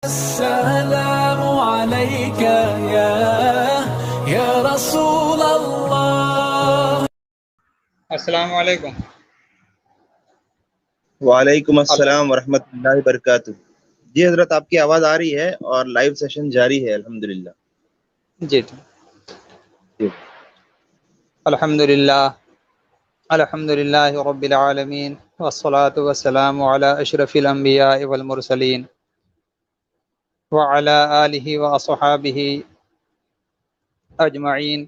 السلام عليك يا رسول الله. السلام علیکم. وعلیکم السلام ورحمۃ اللہ وبرکاتہ. جی حضرت، آپ کی آواز آ رہی ہے اور لائیو سیشن جاری ہے الحمدللہ. جی الحمد للہ رب العالمین والصلاة والسلام علی اشرف الانبیاء والمرسلین وعلی آلہ واصحابہ اجمعین.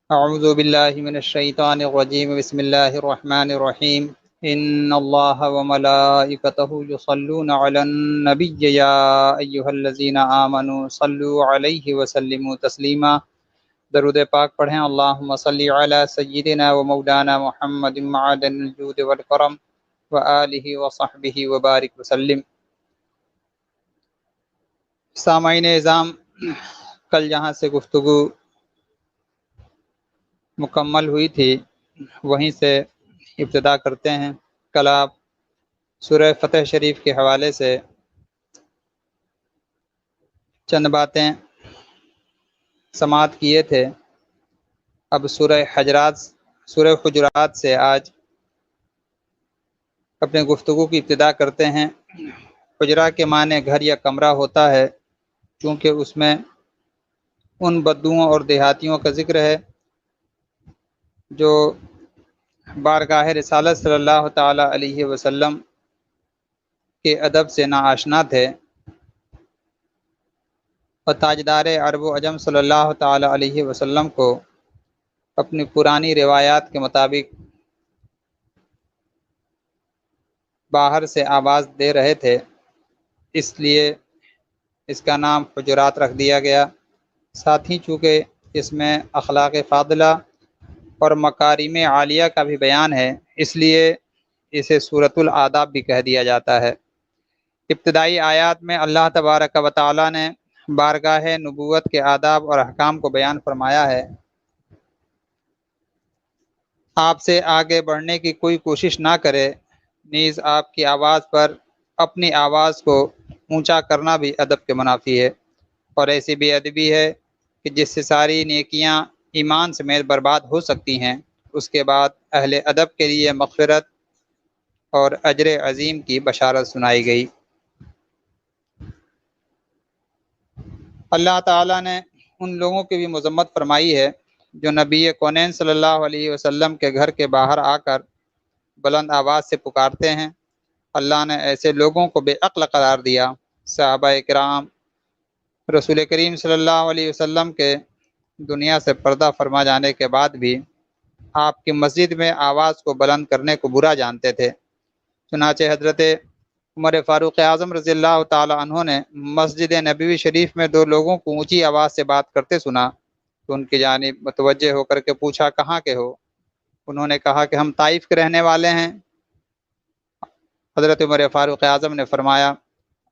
اعوذ باللہ من الشیطان الرجیم. بسم اللہ الرحمن الرحیم. ان اللہ وملائکتہ یصلون علی النبی یا ایہا الذین آمنوا صلوا علیہ وسلموا تسلیما. درود پاک پڑھیں. اللہم صلی علی سیدنا و مولانا محمد معدن الجود والکرم و آلہ وصحبہ وبارک وسلم. سامعین اعظام، کل جہاں سے گفتگو مکمل ہوئی تھی وہیں سے ابتدا کرتے ہیں. کل آپ سورہ فتح شریف کے حوالے سے چند باتیں سماعت کیے تھے. اب سورہ حجرات سے آج اپنے گفتگو کی ابتدا کرتے ہیں. حجرہ کے معنی گھر یا کمرہ ہوتا ہے، چونکہ اس میں ان بدوؤں اور دیہاتیوں کا ذکر ہے جو بارگاہ رسالت صلی اللہ تعالی علیہ وسلم کے ادب سے ناآشنا تھے، اور تاجدار عرب و عجم صلی اللہ تعالی علیہ وسلم کو اپنی پرانی روایات کے مطابق باہر سے آواز دے رہے تھے، اس لیے اس کا نام حجرات رکھ دیا گیا. ساتھ ہی چونکہ اس میں اخلاق فاضلہ اور مکارم عالیہ کا بھی بیان ہے، اس لیے اسے سورۃ الآداب بھی کہہ دیا جاتا ہے. ابتدائی آیات میں اللہ تبارک و تعالی نے بارگاہ نبوت کے آداب اور احکام کو بیان فرمایا ہے. آپ سے آگے بڑھنے کی کوئی کوشش نہ کرے، نیز آپ کی آواز پر اپنی آواز کو اونچا کرنا بھی ادب کے منافی ہے، اور ایسی بے ادبی ہے کہ جس سے ساری نیکیاں ایمان سمیت برباد ہو سکتی ہیں. اس کے بعد اہل ادب کے لیے مغفرت اور اجر عظیم کی بشارت سنائی گئی. اللہ تعالیٰ نے ان لوگوں کی بھی مذمت فرمائی ہے جو نبی کونین صلی اللہ علیہ وسلم کے گھر کے باہر آ کر بلند آواز سے پکارتے ہیں. اللہ نے ایسے لوگوں کو بے عقل قرار دیا. صحابہ کرام رسول کریم صلی اللہ علیہ وسلم کے دنیا سے پردہ فرما جانے کے بعد بھی آپ کی مسجد میں آواز کو بلند کرنے کو برا جانتے تھے. چنانچہ حضرت عمر فاروق اعظم رضی اللہ تعالی عنہ نے مسجد نبوی شریف میں دو لوگوں کو اونچی آواز سے بات کرتے سنا تو ان کی جانب متوجہ ہو کر کے پوچھا، کہاں کے ہو؟ انہوں نے کہا کہ ہم طائف کے رہنے والے ہیں. حضرت عمر فاروق اعظم نے فرمایا،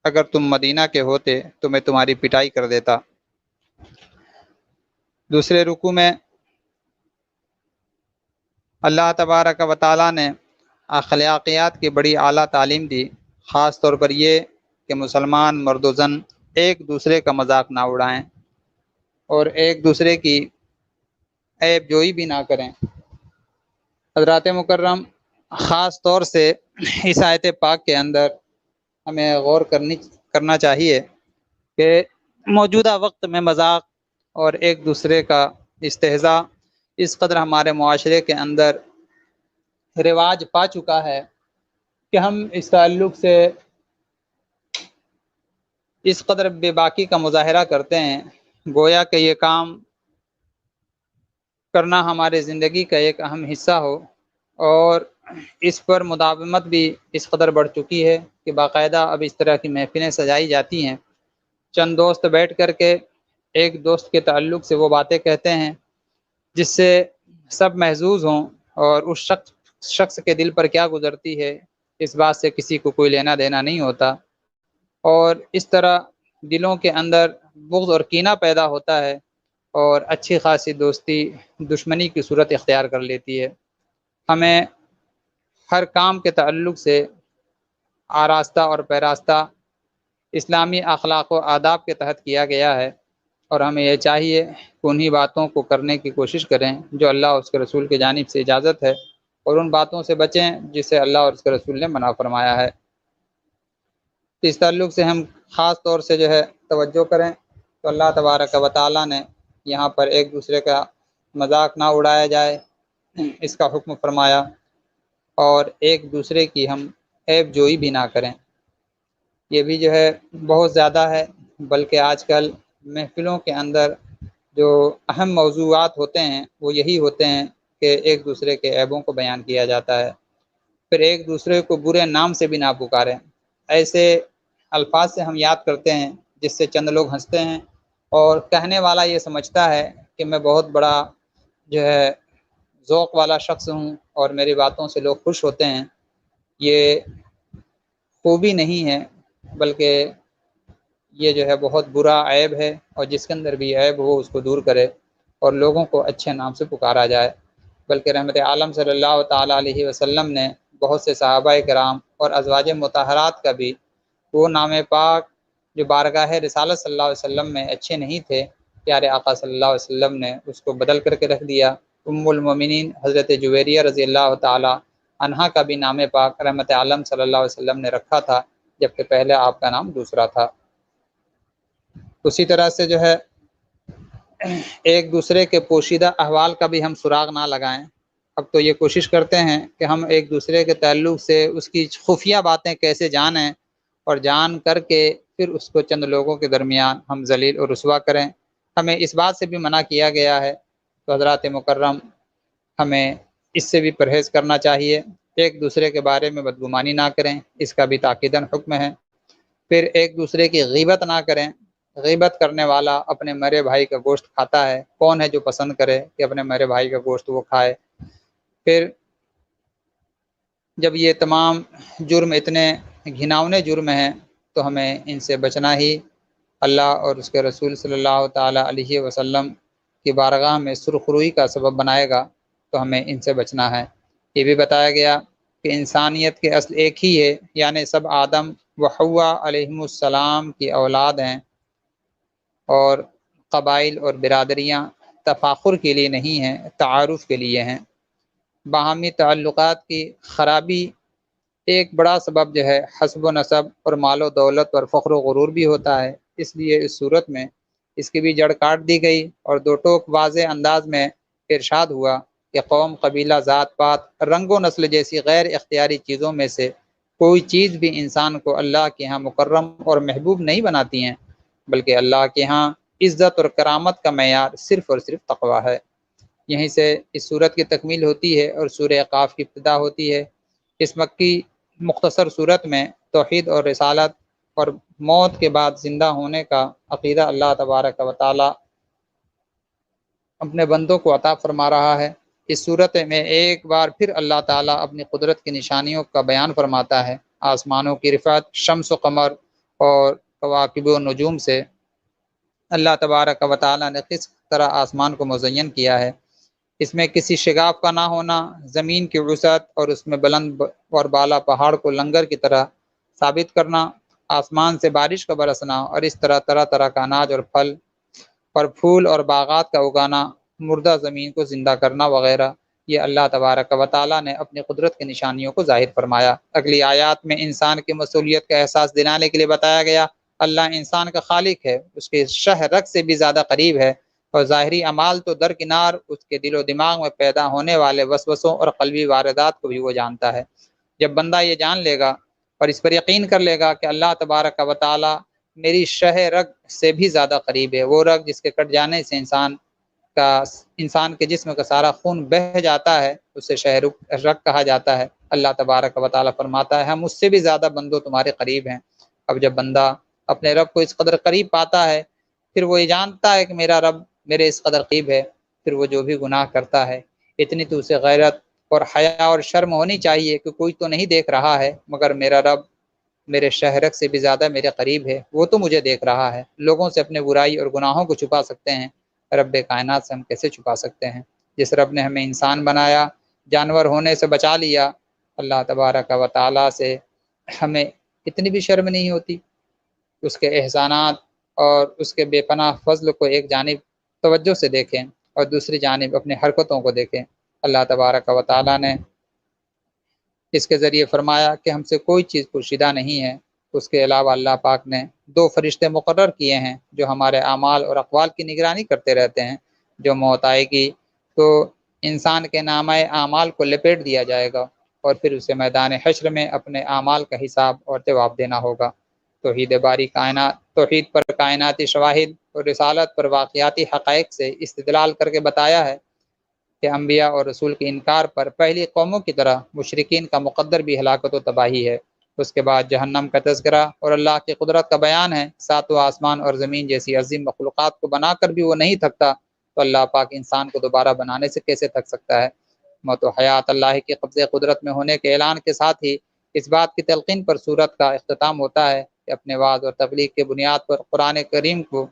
اگر تم مدینہ کے ہوتے تو میں تمہاری پٹائی کر دیتا. دوسرے رکوع میں اللہ تبارک و تعالیٰ نے اخلاقیات کی بڑی اعلیٰ تعلیم دی، خاص طور پر یہ کہ مسلمان مرد و زن ایک دوسرے کا مذاق نہ اڑائیں اور ایک دوسرے کی عیب جوئی بھی نہ کریں. حضرات مکرم، خاص طور سے اس آیت پاک کے اندر ہمیں غور کرنا چاہیے کہ موجودہ وقت میں مذاق اور ایک دوسرے کا استہزاء اس قدر ہمارے معاشرے کے اندر رواج پا چکا ہے کہ ہم اس تعلق سے اس قدر بے باکی کا مظاہرہ کرتے ہیں، گویا کہ یہ کام کرنا ہمارے زندگی کا ایک اہم حصہ ہو، اور اس پر مداومت بھی اس قدر بڑھ چکی ہے کہ باقاعدہ اب اس طرح کی محفلیں سجائی جاتی ہیں. چند دوست بیٹھ کر کے ایک دوست کے تعلق سے وہ باتیں کہتے ہیں جس سے سب محظوظ ہوں، اور اس شخص کے دل پر کیا گزرتی ہے اس بات سے کسی کو کوئی لینا دینا نہیں ہوتا، اور اس طرح دلوں کے اندر بغض اور کینہ پیدا ہوتا ہے، اور اچھی خاصی دوستی دشمنی کی صورت اختیار کر لیتی ہے. ہمیں ہر کام کے تعلق سے آراستہ اور پیراستہ اسلامی اخلاق و آداب کے تحت کیا گیا ہے، اور ہمیں یہ چاہیے کہ انہی باتوں کو کرنے کی کوشش کریں جو اللہ اور اس کے رسول کی جانب سے اجازت ہے، اور ان باتوں سے بچیں جسے اللہ اور اس کے رسول نے منع فرمایا ہے۔ اس تعلق سے ہم خاص طور سے توجہ کریں تو اللہ تبارک و تعالیٰ نے یہاں پر ایک دوسرے کا مذاق نہ اڑایا جائے اس کا حکم فرمایا، اور ایک دوسرے کی ہم عیب جوئی بھی نہ کریں۔ یہ بھی بہت زیادہ ہے، بلکہ آج کل محفلوں کے اندر جو اہم موضوعات ہوتے ہیں وہ یہی ہوتے ہیں کہ ایک دوسرے کے عیبوں کو بیان کیا جاتا ہے، پھر ایک دوسرے کو برے نام سے بھی نہ پکاریں۔ ایسے الفاظ سے ہم یاد کرتے ہیں جس سے چند لوگ ہنستے ہیں، اور کہنے والا یہ سمجھتا ہے کہ میں بہت بڑا ذوق والا شخص ہوں اور میری باتوں سے لوگ خوش ہوتے ہیں۔ یہ خوبی نہیں ہے، بلکہ یہ بہت برا عیب ہے، اور جس کے اندر بھی عیب ہو اس کو دور کرے اور لوگوں کو اچھے نام سے پکارا جائے۔ بلکہ رحمت عالم صلی اللہ تعالیٰ علیہ وسلم نے بہت سے صحابہ کرام اور ازواج مطہرات کا بھی وہ نام پاک جو بارگاہ رسالت صلی اللہ علیہ وسلم میں اچھے نہیں تھے، پیارے آقا صلی اللہ علیہ وسلم نے اس کو بدل کر کے رکھ دیا۔ ام المومنین حضرت جویریہ رضی اللہ تعالیٰ عنہا کا بھی نام پاک رحمت عالم صلی اللہ علیہ وسلم نے رکھا تھا، جبکہ پہلے آپ کا نام دوسرا تھا۔ اسی طرح سے ایک دوسرے کے پوشیدہ احوال کا بھی ہم سراغ نہ لگائیں۔ اب تو یہ کوشش کرتے ہیں کہ ہم ایک دوسرے کے تعلق سے اس کی خفیہ باتیں کیسے جانیں، اور جان کر کے پھر اس کو چند لوگوں کے درمیان ہم ذلیل اور رسوا کریں۔ ہمیں اس بات سے بھی منع کیا گیا ہے، تو حضرات مکرم ہمیں اس سے بھی پرہیز کرنا چاہیے۔ ایک دوسرے کے بارے میں بدگمانی نہ کریں، اس کا بھی تاکیداً حکم ہے۔ پھر ایک دوسرے کی غیبت نہ کریں۔ غیبت کرنے والا اپنے مرے بھائی کا گوشت کھاتا ہے، کون ہے جو پسند کرے کہ اپنے مرے بھائی کا گوشت وہ کھائے؟ پھر جب یہ تمام جرم اتنے گھناؤنے جرم ہیں تو ہمیں ان سے بچنا ہی اللہ اور اس کے رسول صلی اللہ تعالیٰ علیہ وسلم کی بارگاہ میں سرخروئی کا سبب بنائے گا، تو ہمیں ان سے بچنا ہے۔ یہ بھی بتایا گیا کہ انسانیت کے اصل ایک ہی ہے، یعنی سب آدم و حوا علیہم السلام کی اولاد ہیں، اور قبائل اور برادریاں تفاخر کے لیے نہیں ہیں، تعارف کے لیے ہیں۔ باہمی تعلقات کی خرابی ایک بڑا سبب حسب و نسب اور مال و دولت اور فخر و غرور بھی ہوتا ہے۔ اس لیے اس صورت میں اس کی بھی جڑ کاٹ دی گئی، اور دو ٹوک واضح انداز میں ارشاد ہوا کہ قوم، قبیلہ، ذات پات، رنگ و نسل جیسی غیر اختیاری چیزوں میں سے کوئی چیز بھی انسان کو اللہ کے ہاں مکرم اور محبوب نہیں بناتی ہیں، بلکہ اللہ کے ہاں عزت اور کرامت کا معیار صرف اور صرف تقوی ہے۔ یہیں سے اس صورت کی تکمیل ہوتی ہے اور سورہ قاف کی ابتدا ہوتی ہے۔ اس مکی مختصر صورت میں توحید اور رسالت اور موت کے بعد زندہ ہونے کا عقیدہ اللہ تبارک و تعالی اپنے بندوں کو عطا فرما رہا ہے۔ اس صورت میں ایک بار پھر اللہ تعالیٰ اپنی قدرت کی نشانیوں کا بیان فرماتا ہے۔ آسمانوں کی رفعت، شمس و قمر اور کواکب و نجوم سے اللہ تبارک و تعالیٰ نے کس طرح آسمان کو مزین کیا ہے، اس میں کسی شگاف کا نہ ہونا، زمین کی وسعت اور اس میں بلند اور بالا پہاڑ کو لنگر کی طرح ثابت کرنا، آسمان سے بارش کا برسنا، اور اس طرح طرح طرح کا اناج اور پھل اور پھول اور باغات کا اگانا، مردہ زمین کو زندہ کرنا وغیرہ، یہ اللہ تبارک و تعالیٰ نے اپنی قدرت کی نشانیوں کو ظاہر فرمایا۔ اگلی آیات میں انسان کی مسئولیت کا احساس دلانے کے لیے بتایا گیا اللہ انسان کا خالق ہے، اس کے شہ رگ سے بھی زیادہ قریب ہے، اور ظاہری اعمال تو درکنار، اس کے دل و دماغ میں پیدا ہونے والے وسوسوں اور قلبی واردات کو بھی وہ جانتا ہے۔ جب بندہ یہ جان لے گا اور اس پر یقین کر لے گا کہ اللہ تبارک و تعالی میری شہ رگ سے بھی زیادہ قریب ہے، وہ رگ جس کے کٹ جانے سے انسان کے جسم کا سارا خون بہہ جاتا ہے، اسے شہ رگ کہا جاتا ہے۔ اللہ تبارک و تعالی فرماتا ہے ہم اس سے بھی زیادہ بندوں تمہارے قریب ہیں۔ اب جب بندہ اپنے رب کو اس قدر قریب پاتا ہے، پھر وہ یہ جانتا ہے کہ میرا رب میرے اس قدر قریب ہے، پھر وہ جو بھی گناہ کرتا ہے اتنی تو اسے غیرت اور حیا اور شرم ہونی چاہیے کہ کوئی تو نہیں دیکھ رہا ہے، مگر میرا رب میرے شہرک سے بھی زیادہ میرے قریب ہے، وہ تو مجھے دیکھ رہا ہے۔ لوگوں سے اپنے برائی اور گناہوں کو چھپا سکتے ہیں، رب کائنات سے ہم کیسے چھپا سکتے ہیں؟ جس رب نے ہمیں انسان بنایا، جانور ہونے سے بچا لیا، اللہ تبارک و تعالیٰ سے ہمیں اتنی بھی شرم نہیں ہوتی؟ اس کے احسانات اور اس کے بے پناہ فضل کو ایک جانب توجہ سے دیکھیں اور دوسری جانب اپنی حرکتوں کو دیکھیں۔ اللہ تبارک و تعالیٰ نے اس کے ذریعے فرمایا کہ ہم سے کوئی چیز پوشیدہ نہیں ہے۔ اس کے علاوہ اللہ پاک نے 2 فرشتے مقرر کیے ہیں جو ہمارے اعمال اور اقوال کی نگرانی کرتے رہتے ہیں۔ جو موت آئے گی تو انسان کے نامہ اعمال کو لپیٹ دیا جائے گا اور پھر اسے میدان حشر میں اپنے اعمال کا حساب اور جواب دینا ہوگا۔ توحید باری کائنات، توحید پر کائناتی شواہد اور رسالت پر واقعاتی حقائق سے استدلال کر کے بتایا ہے کہ انبیاء اور رسول کے انکار پر پہلی قوموں کی طرح مشرکین کا مقدر بھی ہلاکت و تباہی ہے۔ اس کے بعد جہنم کا تذکرہ اور اللہ کی قدرت کا بیان ہے۔ 7 آسمان اور زمین جیسی عظیم مخلوقات کو بنا کر بھی وہ نہیں تھکتا تو اللہ پاک انسان کو دوبارہ بنانے سے کیسے تھک سکتا ہے۔ موت و حیات اللہ کے قبضے قدرت میں ہونے کے اعلان کے ساتھ ہی اس بات کی تلقین پر صورت کا اختتام ہوتا ہے کہ اپنے وعظ اور تبلیغ کے بنیاد پر قرآن کریم کو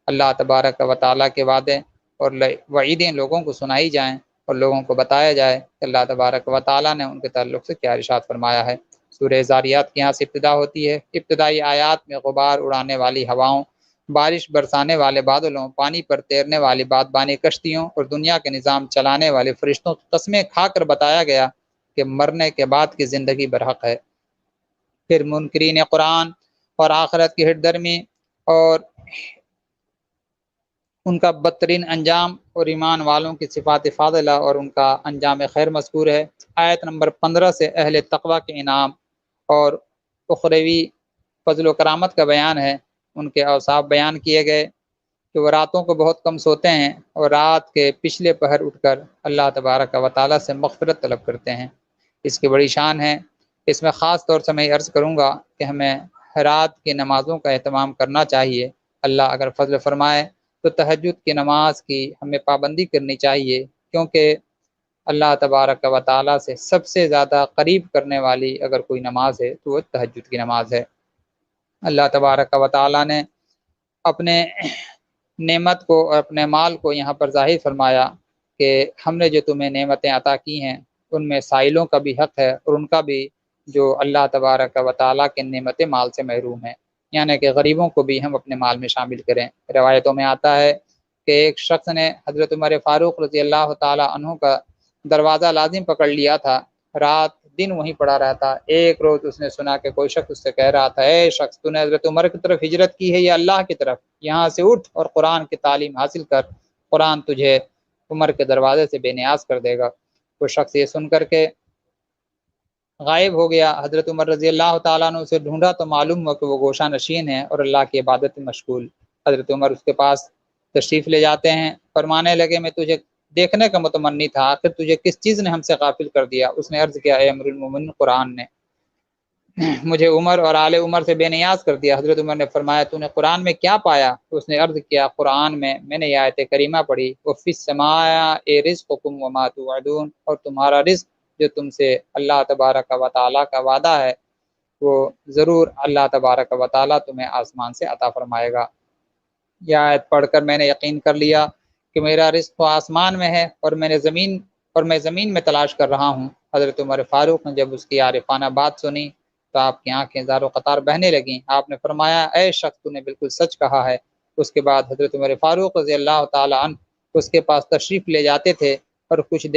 اللہ تبارک و تعالیٰ کے وعدے اور وعیدیں لوگوں کو سنائی جائیں اور لوگوں کو بتایا جائے کہ اللہ تبارک و تعالیٰ نے ان کے تعلق سے کیا ارشاد فرمایا ہے۔ سورہ زاریات کی یہاں سے ابتدا ہوتی ہے۔ ابتدائی آیات میں غبار اڑانے والی ہواؤں، بارش برسانے والے بادلوں، پانی پر تیرنے والی بادبانی کشتیوں اور دنیا کے نظام چلانے والے فرشتوں کی قسمیں کھا کر بتایا گیا کہ مرنے کے بعد کی زندگی برحق ہے۔ پھر منکرین قرآن اور آخرت کی ہٹ درمی اور ان کا بدترین انجام اور ایمان والوں کی صفات فاضلہ اور ان کا انجام خیر مذکور ہے۔ آیت نمبر 15 سے اہل تقوی کے انعام اور اخروی فضل و کرامت کا بیان ہے۔ ان کے اوصاف بیان کیے گئے کہ وہ راتوں کو بہت کم سوتے ہیں اور رات کے پچھلے پہر اٹھ کر اللہ تبارک و تعالیٰ سے مغفرت طلب کرتے ہیں۔ اس کی بڑی شان ہے۔ اس میں خاص طور سے میں عرض کروں گا کہ ہمیں رات کی نمازوں کا اہتمام کرنا چاہیے۔ اللہ اگر فضل فرمائے تو تہجد کی نماز کی ہمیں پابندی کرنی چاہیے، کیونکہ اللہ تبارک و تعالیٰ سے سب سے زیادہ قریب کرنے والی اگر کوئی نماز ہے تو وہ تہجد کی نماز ہے۔ اللہ تبارک و تعالیٰ نے اپنے نعمت کو اور اپنے مال کو یہاں پر ظاہر فرمایا کہ ہم نے جو تمہیں نعمتیں عطا کی ہیں ان میں سائلوں کا بھی حق ہے اور ان کا بھی جو اللہ تبارک و تعالیٰ کے نعمت مال سے محروم ہیں، یعنی کہ غریبوں کو بھی ہم اپنے مال میں شامل کریں۔ روایتوں میں آتا ہے کہ ایک شخص نے حضرت عمر فاروق رضی اللہ تعالیٰ عنہ کا دروازہ لازم پکڑ لیا تھا، رات دن وہیں پڑا رہتا۔ ایک روز اس نے سنا کہ کوئی شخص اس سے کہہ رہا تھا، اے شخص، تو نے حضرت عمر کی طرف ہجرت کی ہے یا اللہ کی طرف؟ یہاں سے اٹھ اور قرآن کی تعلیم حاصل کر، قرآن تجھے عمر کے دروازے سے بے نیاز کر دے گا۔ وہ شخص یہ سن کر کے غائب ہو گیا۔ حضرت عمر رضی اللہ تعالیٰ نے اسے ڈھونڈا تو معلوم ہوا کہ وہ گوشہ نشین ہے اور اللہ کی عبادت میں مشغول۔ حضرت عمر اس کے پاس تشریف لے جاتے ہیں، فرمانے لگے میں تجھے دیکھنے کا متمنی تھا، آخر تجھے کس چیز نے ہم سے غافل کر دیا؟ اس نے عرض کیا، اے امیر المومنین، قرآن نے مجھے عمر اور آل عمر سے بے نیاز کر دیا۔ حضرت عمر نے فرمایا، تو نے قرآن میں کیا پایا؟ اس نے عرض کیا، قرآن میں نے یہ آیت کریمہ پڑھی، وَفِي السَّمَاءِ رِزْقُكُمْ وَمَا تُوعَدُونَ، اور تمہارا رزق جو تم سے اللہ تبارک و تعالیٰ کا وعدہ ہے وہ ضرور اللہ تبارک و تعالیٰ تمہیں آسمان سے عطا فرمائے گا۔ یہ آیت پڑھ کر میں نے یقین کر لیا کہ میرا رزق تو آسمان میں ہے اور میں زمین میں تلاش کر رہا ہوں۔ حضرت عمر فاروق نے جب اس کی عارفانہ بات سنی تو آپ کی آنکھیں زار و قطار بہنے لگیں۔ آپ نے فرمایا، اے شخص، تو نے بالکل سچ کہا ہے۔ اس کے بعد حضرت عمر فاروق رضی اللہ تعالیٰ عنہ اس کے پاس تشریف لے جاتے تھے اور کچھ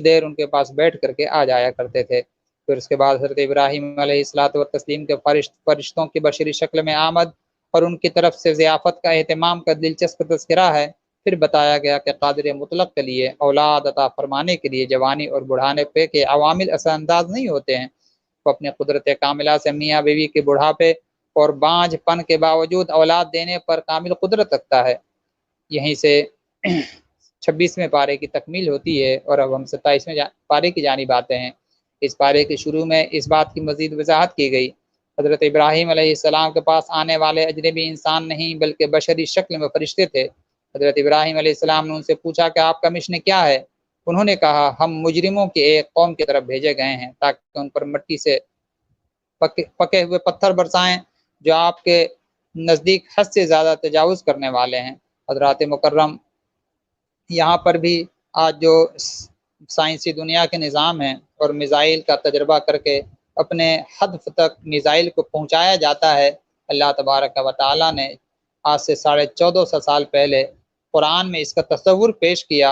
دیر ان کے پاس بیٹھ کر کے آ جایا کرتے تھے۔ پھر اس کے بعد حضرت ابراہیم علیہ الصلاۃ والتسلیم کے فرشتوں کی بشری شکل میں آمد اور ان کی طرف سے ضیافت کا اہتمام کا دلچسپ تذکرہ ہے۔ پھر بتایا گیا کہ قادر مطلق کے لیے اولاد عطا فرمانے کے لیے جوانی اور بڑھانے پہ کے عوامل اثر انداز نہیں ہوتے ہیں۔ وہ اپنے قدرت کاملہ سے میاں بیوی کے بڑھاپے اور بانجھ پن کے باوجود اولاد دینے پر کامل قدرت رکھتا ہے۔ یہیں سے 26ویں پارے کی تکمیل ہوتی ہے اور اب ہم 27ویں پارے کی جانب آتے ہیں۔ اس پارے کے شروع میں اس بات کی مزید وضاحت کی گئی۔ حضرت ابراہیم علیہ السلام کے پاس آنے والے اجنبی انسان نہیں بلکہ بشری شکل میں فرشتے تھے۔ حضرت ابراہیم علیہ السلام نے ان سے پوچھا کہ آپ کا مشن کیا ہے؟ انہوں نے کہا، ہم مجرموں کی ایک قوم کی طرف بھیجے گئے ہیں تاکہ ان پر مٹی سے پکے ہوئے پتھر برسائیں جو آپ کے نزدیک حد سے زیادہ تجاوز کرنے والے ہیں۔ حضرات مکرم، یہاں پر بھی آج جو سائنسی دنیا کے نظام ہیں اور میزائل کا تجربہ کر کے اپنے ہدف تک میزائل کو پہنچایا جاتا ہے، اللہ تبارک و تعالیٰ نے آج سے 1450 سال پہلے قرآن میں اس کا تصور پیش کیا،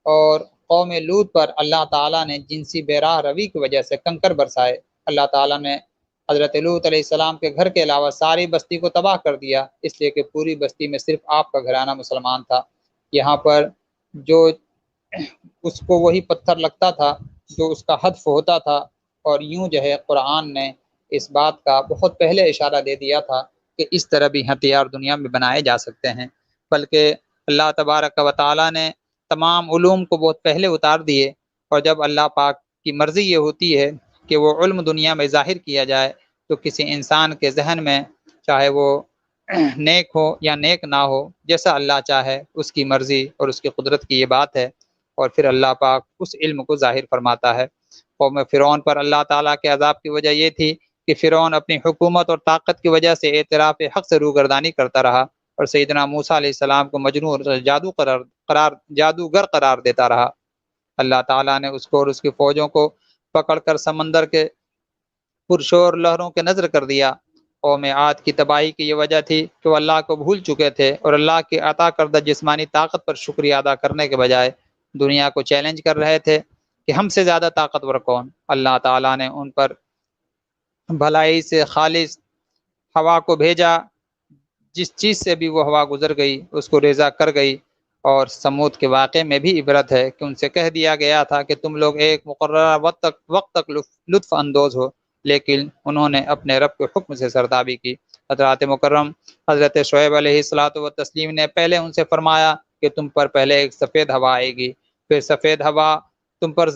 اور قوم لوط پر اللہ تعالیٰ نے جنسی بیراہ روی کی وجہ سے کنکر برسائے۔ اللہ تعالیٰ نے حضرت لوط علیہ السلام کے گھر کے علاوہ ساری بستی کو تباہ کر دیا، اس لیے کہ پوری بستی میں صرف آپ کا گھرانہ مسلمان تھا۔ یہاں پر جو اس کو وہی پتھر لگتا تھا جو اس کا ہدف ہوتا تھا، اور یوں جو ہے قرآن نے اس بات کا بہت پہلے اشارہ دے دیا تھا کہ اس طرح بھی ہتھیار دنیا میں بنائے جا سکتے ہیں، بلکہ اللہ تبارک و تعالیٰ نے تمام علوم کو بہت پہلے اتار دیے، اور جب اللہ پاک کی مرضی یہ ہوتی ہے کہ وہ علم دنیا میں ظاہر کیا جائے تو کسی انسان کے ذہن میں چاہے وہ نیک ہو یا نیک نہ ہو، جیسا اللہ چاہے اس کی مرضی اور اس کی قدرت کی یہ بات ہے، اور پھر اللہ پاک اس علم کو ظاہر فرماتا ہے۔ قوم فرعون پر اللہ تعالیٰ کے عذاب کی وجہ یہ تھی کہ فرعون اپنی حکومت اور طاقت کی وجہ سے اعتراف حق سے روگردانی کرتا رہا، اور سیدنا موسیٰ علیہ السلام کو مجنون اور جادوگر قرار دیتا رہا۔ اللہ تعالیٰ نے اس کو اور اس کی فوجوں کو پکڑ کر سمندر کے پرشور لہروں کے نظر کر دیا۔ قوم عاد کی تباہی کی یہ وجہ تھی کہ وہ اللہ کو بھول چکے تھے، اور اللہ کی عطا کردہ جسمانی طاقت پر شکریہ ادا کرنے کے بجائے دنیا کو چیلنج کر رہے تھے کہ ہم سے زیادہ طاقتور کون۔ اللہ تعالیٰ نے ان پر بھلائی سے خالص ہوا کو بھیجا، جس چیز سے بھی وہ ہوا گزر گئی اس کو ریزہ کر گئی، اور سمود کے واقعے میں بھی عبرت ہے کہ ان سے کہہ دیا گیا تھا کہ تم لوگ ایک مقررہ وقت تک لطف اندوز ہو، لیکن انہوں نے اپنے رب کے حکم سے سرتابی کی۔ حضرات مکرم حضرت شعیب علیہ الصلاۃ والتسلیم نے پہلے ان سے فرمایا کہ تم پر پہلے ایک سفید ہوا آئے گی، پھر سفید ہوا تم پر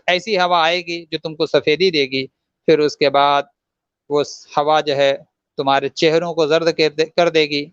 ایسی ہوا آئے گی جو تم کو سفیدی دے گی، پھر اس کے بعد وہ ہوا جو ہے تمہارے چہروں کو زرد کر دے گی،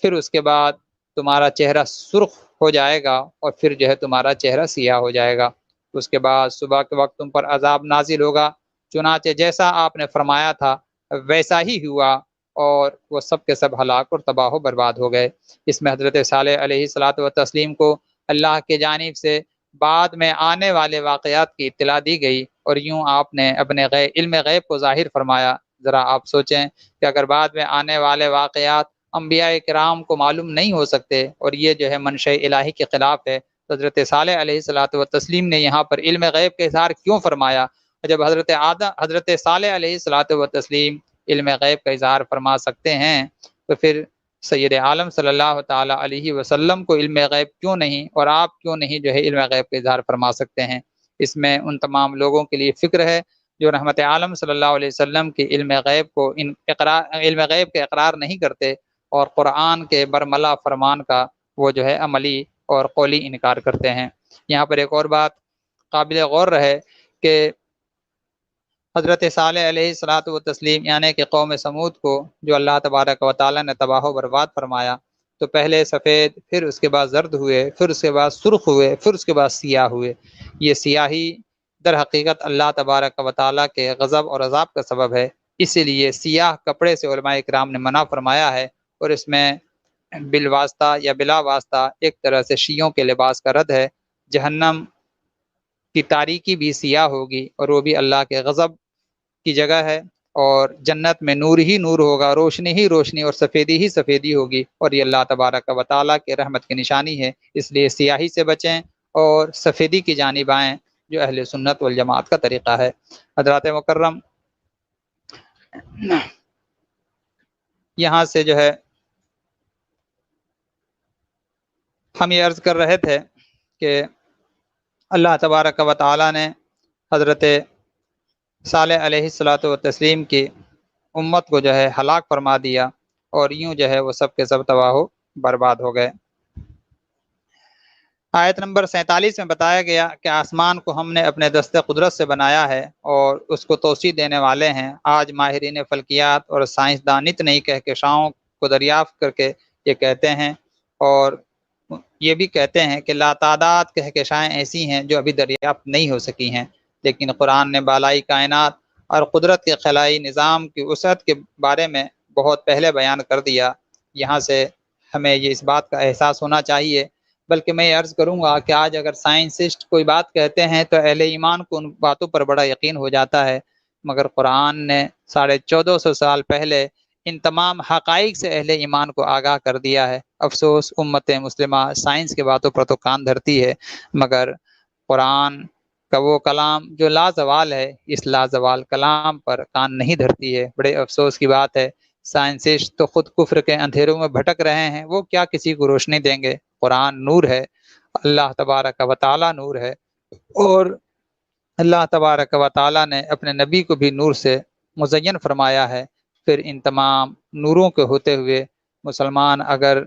پھر اس کے بعد تمہارا چہرہ سرخ ہو جائے گا، اور پھر جو ہے تمہارا چہرہ سیاہ ہو جائے گا۔ اس کے بعد صبح کے وقت تم پر عذاب نازل ہوگا، چنانچہ جیسا آپ نے فرمایا تھا ویسا ہی ہوا، اور وہ سب کے سب ہلاک اور تباہ و برباد ہو گئے۔ اس میں حضرت صالح علیہ الصلاۃ والتسلیم کو اللہ کے جانب سے بعد میں آنے والے واقعات کی اطلاع دی گئی، اور یوں آپ نے اپنے علم غیب کو ظاہر فرمایا۔ ذرا آپ سوچیں کہ اگر بعد میں آنے والے واقعات انبیاء کرام کو معلوم نہیں ہو سکتے، اور یہ جو ہے منشأ الہی کے خلاف ہے، تو حضرت صالح علیہ الصلاۃ والتسلیم نے یہاں پر علم غیب کا اظہار کیوں فرمایا؟ جب حضرت صالح علیہ الصلاۃ والتسلیم علم غیب کا اظہار فرما سکتے ہیں، تو پھر سید عالم صلی اللہ تعالیٰ علیہ وسلم کو علم غیب کیوں نہیں، اور آپ کیوں نہیں جو ہے علم غیب کا اظہار فرما سکتے ہیں؟ اس میں ان تمام لوگوں کے لیے فکر ہے جو رحمت عالم صلی اللہ علیہ وسلم کی علم غیب کو علم غیب کے اقرار نہیں کرتے، اور قرآن کے برملا فرمان کا وہ جو ہے عملی اور قولی انکار کرتے ہیں۔ یہاں پر ایک اور بات قابل غور رہے کہ حضرت صالح علیہ الصلاۃ والتسلیم یعنی کہ قوم سمود کو جو اللہ تبارک و تعالیٰ نے تباہ و برباد فرمایا، تو پہلے سفید، پھر اس کے بعد زرد ہوئے، پھر اس کے بعد سرخ ہوئے، پھر اس کے بعد سیاہ ہوئے۔ یہ سیاہی در حقیقت اللہ تبارک و تعالیٰ کے غضب اور عذاب کا سبب ہے، اسی لیے سیاہ کپڑے سے علماء کرام نے منع فرمایا ہے، اور اس میں بالواسطہ یا بلا واسطہ ایک طرح سے شیعوں کے لباس کا رد ہے۔ جہنم کی تاریکی بھی سیاہ ہوگی، اور وہ بھی اللہ کے غضب کی جگہ ہے، اور جنت میں نور ہی نور ہوگا، روشنی ہی روشنی اور سفیدی ہی سفیدی ہوگی، اور یہ اللہ تبارک و تعالیٰ کے رحمت کی نشانی ہے۔ اس لیے سیاہی سے بچیں اور سفیدی کی جانب آئیں، جو اہل سنت والجماعت کا طریقہ ہے۔ حضرات مکرم، یہاں سے جو ہے ہم یہ عرض کر رہے تھے کہ اللہ تبارک و تعالیٰ نے حضرت صالح علیہ الصلاۃ والتسلیم کی امت کو جو ہے ہلاک فرما دیا، اور یوں جو ہے وہ سب کے سب تباہ و برباد ہو گئے۔ آیت نمبر 47 میں بتایا گیا کہ آسمان کو ہم نے اپنے دست قدرت سے بنایا ہے، اور اس کو توسیع دینے والے ہیں۔ آج ماہرین فلکیات اور سائنسدان نت نئی کہکشاؤں کو دریافت کر کے یہ کہتے ہیں، اور یہ بھی کہتے ہیں کہ لاتعداد کہکشائیں ایسی ہیں جو ابھی دریافت نہیں ہو سکی ہیں، لیکن قرآن نے بالائی کائنات اور قدرت کے خلائی نظام کی وسعت کے بارے میں بہت پہلے بیان کر دیا۔ یہاں سے ہمیں یہ اس بات کا احساس ہونا چاہیے، بلکہ میں یہ عرض کروں گا کہ آج اگر سائنسسٹ کوئی بات کہتے ہیں تو اہل ایمان کو ان باتوں پر بڑا یقین ہو جاتا ہے، مگر قرآن نے 1450 سال پہلے ان تمام حقائق سے اہل ایمان کو آگاہ کر دیا ہے۔ افسوس امت مسلمہ سائنس کی باتوں پر تو کان دھرتی ہے، مگر قرآن کا وہ کلام جو لازوال ہے، اس لازوال کلام پر کان نہیں دھرتی ہے۔ بڑے افسوس کی بات ہے، سائنسسٹ تو خود کفر کے اندھیروں میں بھٹک رہے ہیں، وہ کیا کسی کو روشنی دیں گے؟ قرآن نور ہے، اللہ تبارک و تعالی نور ہے، اور اللہ تبارک و تعالی نے اپنے نبی کو بھی نور سے مزین فرمایا ہے۔ پھر ان تمام نوروں کے ہوتے ہوئے مسلمان اگر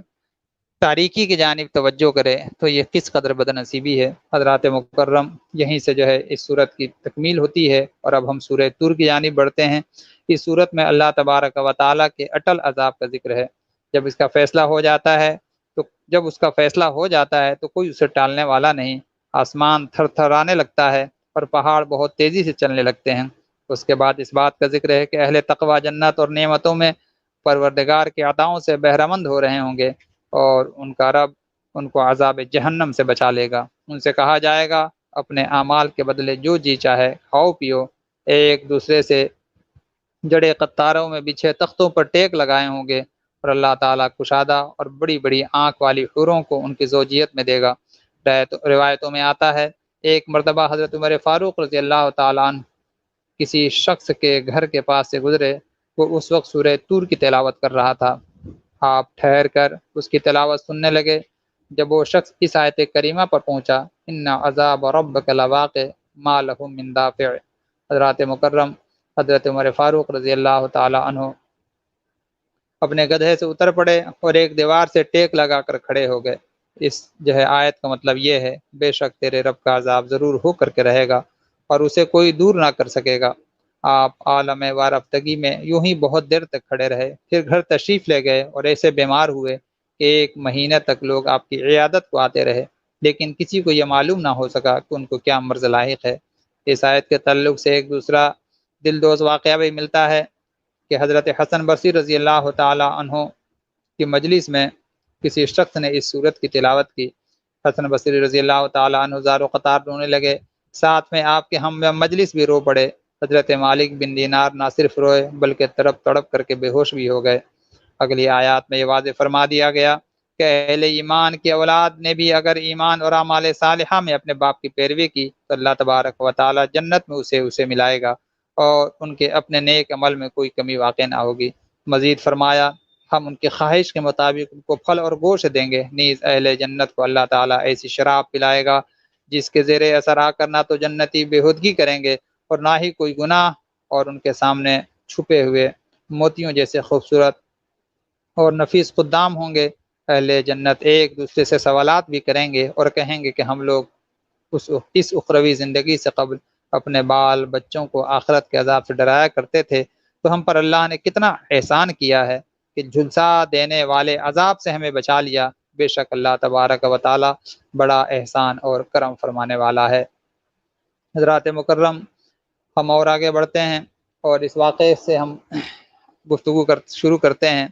تاریکی کی جانب توجہ کرے تو یہ کس قدر بد نصیبی ہے۔ حضرات مکرم، یہیں سے جو ہے اس صورت کی تکمیل ہوتی ہے، اور اب ہم سورہ طور کی جانب بڑھتے ہیں۔ اس صورت میں اللہ تبارک و تعالیٰ کے اٹل عذاب کا ذکر ہے۔ جب اس کا فیصلہ ہو جاتا ہے تو کوئی اسے ٹالنے والا نہیں۔ آسمان تھر تھرانے لگتا ہے اور پہاڑ بہت تیزی سے چلنے لگتے ہیں۔ اس کے بعد اس بات کا ذکر ہے کہ اہل تقوی جنت اور نعمتوں میں پروردگار کے عطاؤں سے بہرہ مند ہو رہے ہوں گے، اور ان کا رب ان کو عذاب جہنم سے بچا لے گا۔ ان سے کہا جائے گا اپنے اعمال کے بدلے جو جی چاہے کھاؤ پیو۔ ایک دوسرے سے جڑے قطاروں میں بچھے تختوں پر ٹیک لگائے ہوں گے، اور اللہ تعالیٰ کشادہ اور بڑی بڑی آنکھ والی حوروں کو ان کی زوجیت میں دے گا۔ روایتوں میں آتا ہے ایک مرتبہ حضرت عمر فاروق رضی اللہ تعالیٰ عنہ کسی شخص کے گھر کے پاس سے گزرے۔ وہ اس وقت سورہ طور کی تلاوت کر رہا تھا۔ آپ ٹھہر کر اس کی تلاوت سننے لگے۔ جب وہ شخص اس آیت کریمہ پر پہنچا، ان عذاب ربک لواقع ما له من دافع، حضرات مکرم حضرت عمر فاروق رضی اللہ تعالی عنہ اپنے گدھے سے اتر پڑے اور ایک دیوار سے ٹیک لگا کر کھڑے ہو گئے۔ اس جو ہے آیت کا مطلب یہ ہے، بے شک تیرے رب کا عذاب ضرور ہو کر کے رہے گا اور اسے کوئی دور نہ کر سکے گا۔ آپ عالم وارفتگی میں یوں ہی بہت دیر تک کھڑے رہے، پھر گھر تشریف لے گئے اور ایسے بیمار ہوئے کہ 1 مہینے تک لوگ آپ کی عیادت کو آتے رہے، لیکن کسی کو یہ معلوم نہ ہو سکا کہ ان کو کیا مرض لاحق ہے۔ اس آیت کے تعلق سے ایک دوسرا دلدوز واقعہ بھی ملتا ہے کہ حضرت حسن بصری رضی اللہ تعالی عنہ کی مجلس میں کسی شخص نے اس صورت کی تلاوت کی۔ حسن بصری رضی اللہ تعالی عنہ زار و قطار رونے لگے، ساتھ میں آپ کے ہم مجلس بھی رو پڑے۔ حضرت مالک بن دینار نہ صرف روئے بلکہ تڑپ تڑپ کر کے بے ہوش بھی ہو گئے۔ اگلی آیات میں یہ واضح فرما دیا گیا کہ اہل ایمان کی اولاد نے بھی اگر ایمان اور اعمال صالحہ میں اپنے باپ کی پیروی کی تو اللہ تبارک و تعالی جنت میں اسے ملائے گا، اور ان کے اپنے نیک عمل میں کوئی کمی واقع نہ ہوگی۔ مزید فرمایا ہم ان کی خواہش کے مطابق ان کو پھل اور گوشت دیں گے، نیز اہل جنت کو اللہ تعالیٰ ایسی شراب پلائے گا جس کے زیر اثر آ کر نہ تو جنتی بےہودگی کریں گے اور نہ ہی کوئی گناہ، اور ان کے سامنے چھپے ہوئے موتیوں جیسے خوبصورت اور نفیس خدام ہوں گے۔ اہل جنت ایک دوسرے سے سوالات بھی کریں گے اور کہیں گے کہ ہم لوگ اس اخروی زندگی سے قبل اپنے بال بچوں کو آخرت کے عذاب سے ڈرایا کرتے تھے، تو ہم پر اللہ نے کتنا احسان کیا ہے کہ جھلسا دینے والے عذاب سے ہمیں بچا لیا۔ بے شک اللہ تبارک و تعالی بڑا احسان اور کرم فرمانے والا ہے۔ حضرات مکرم، ہم اور آگے بڑھتے ہیں اور اس واقعے سے ہم گفتگو شروع کرتے ہیں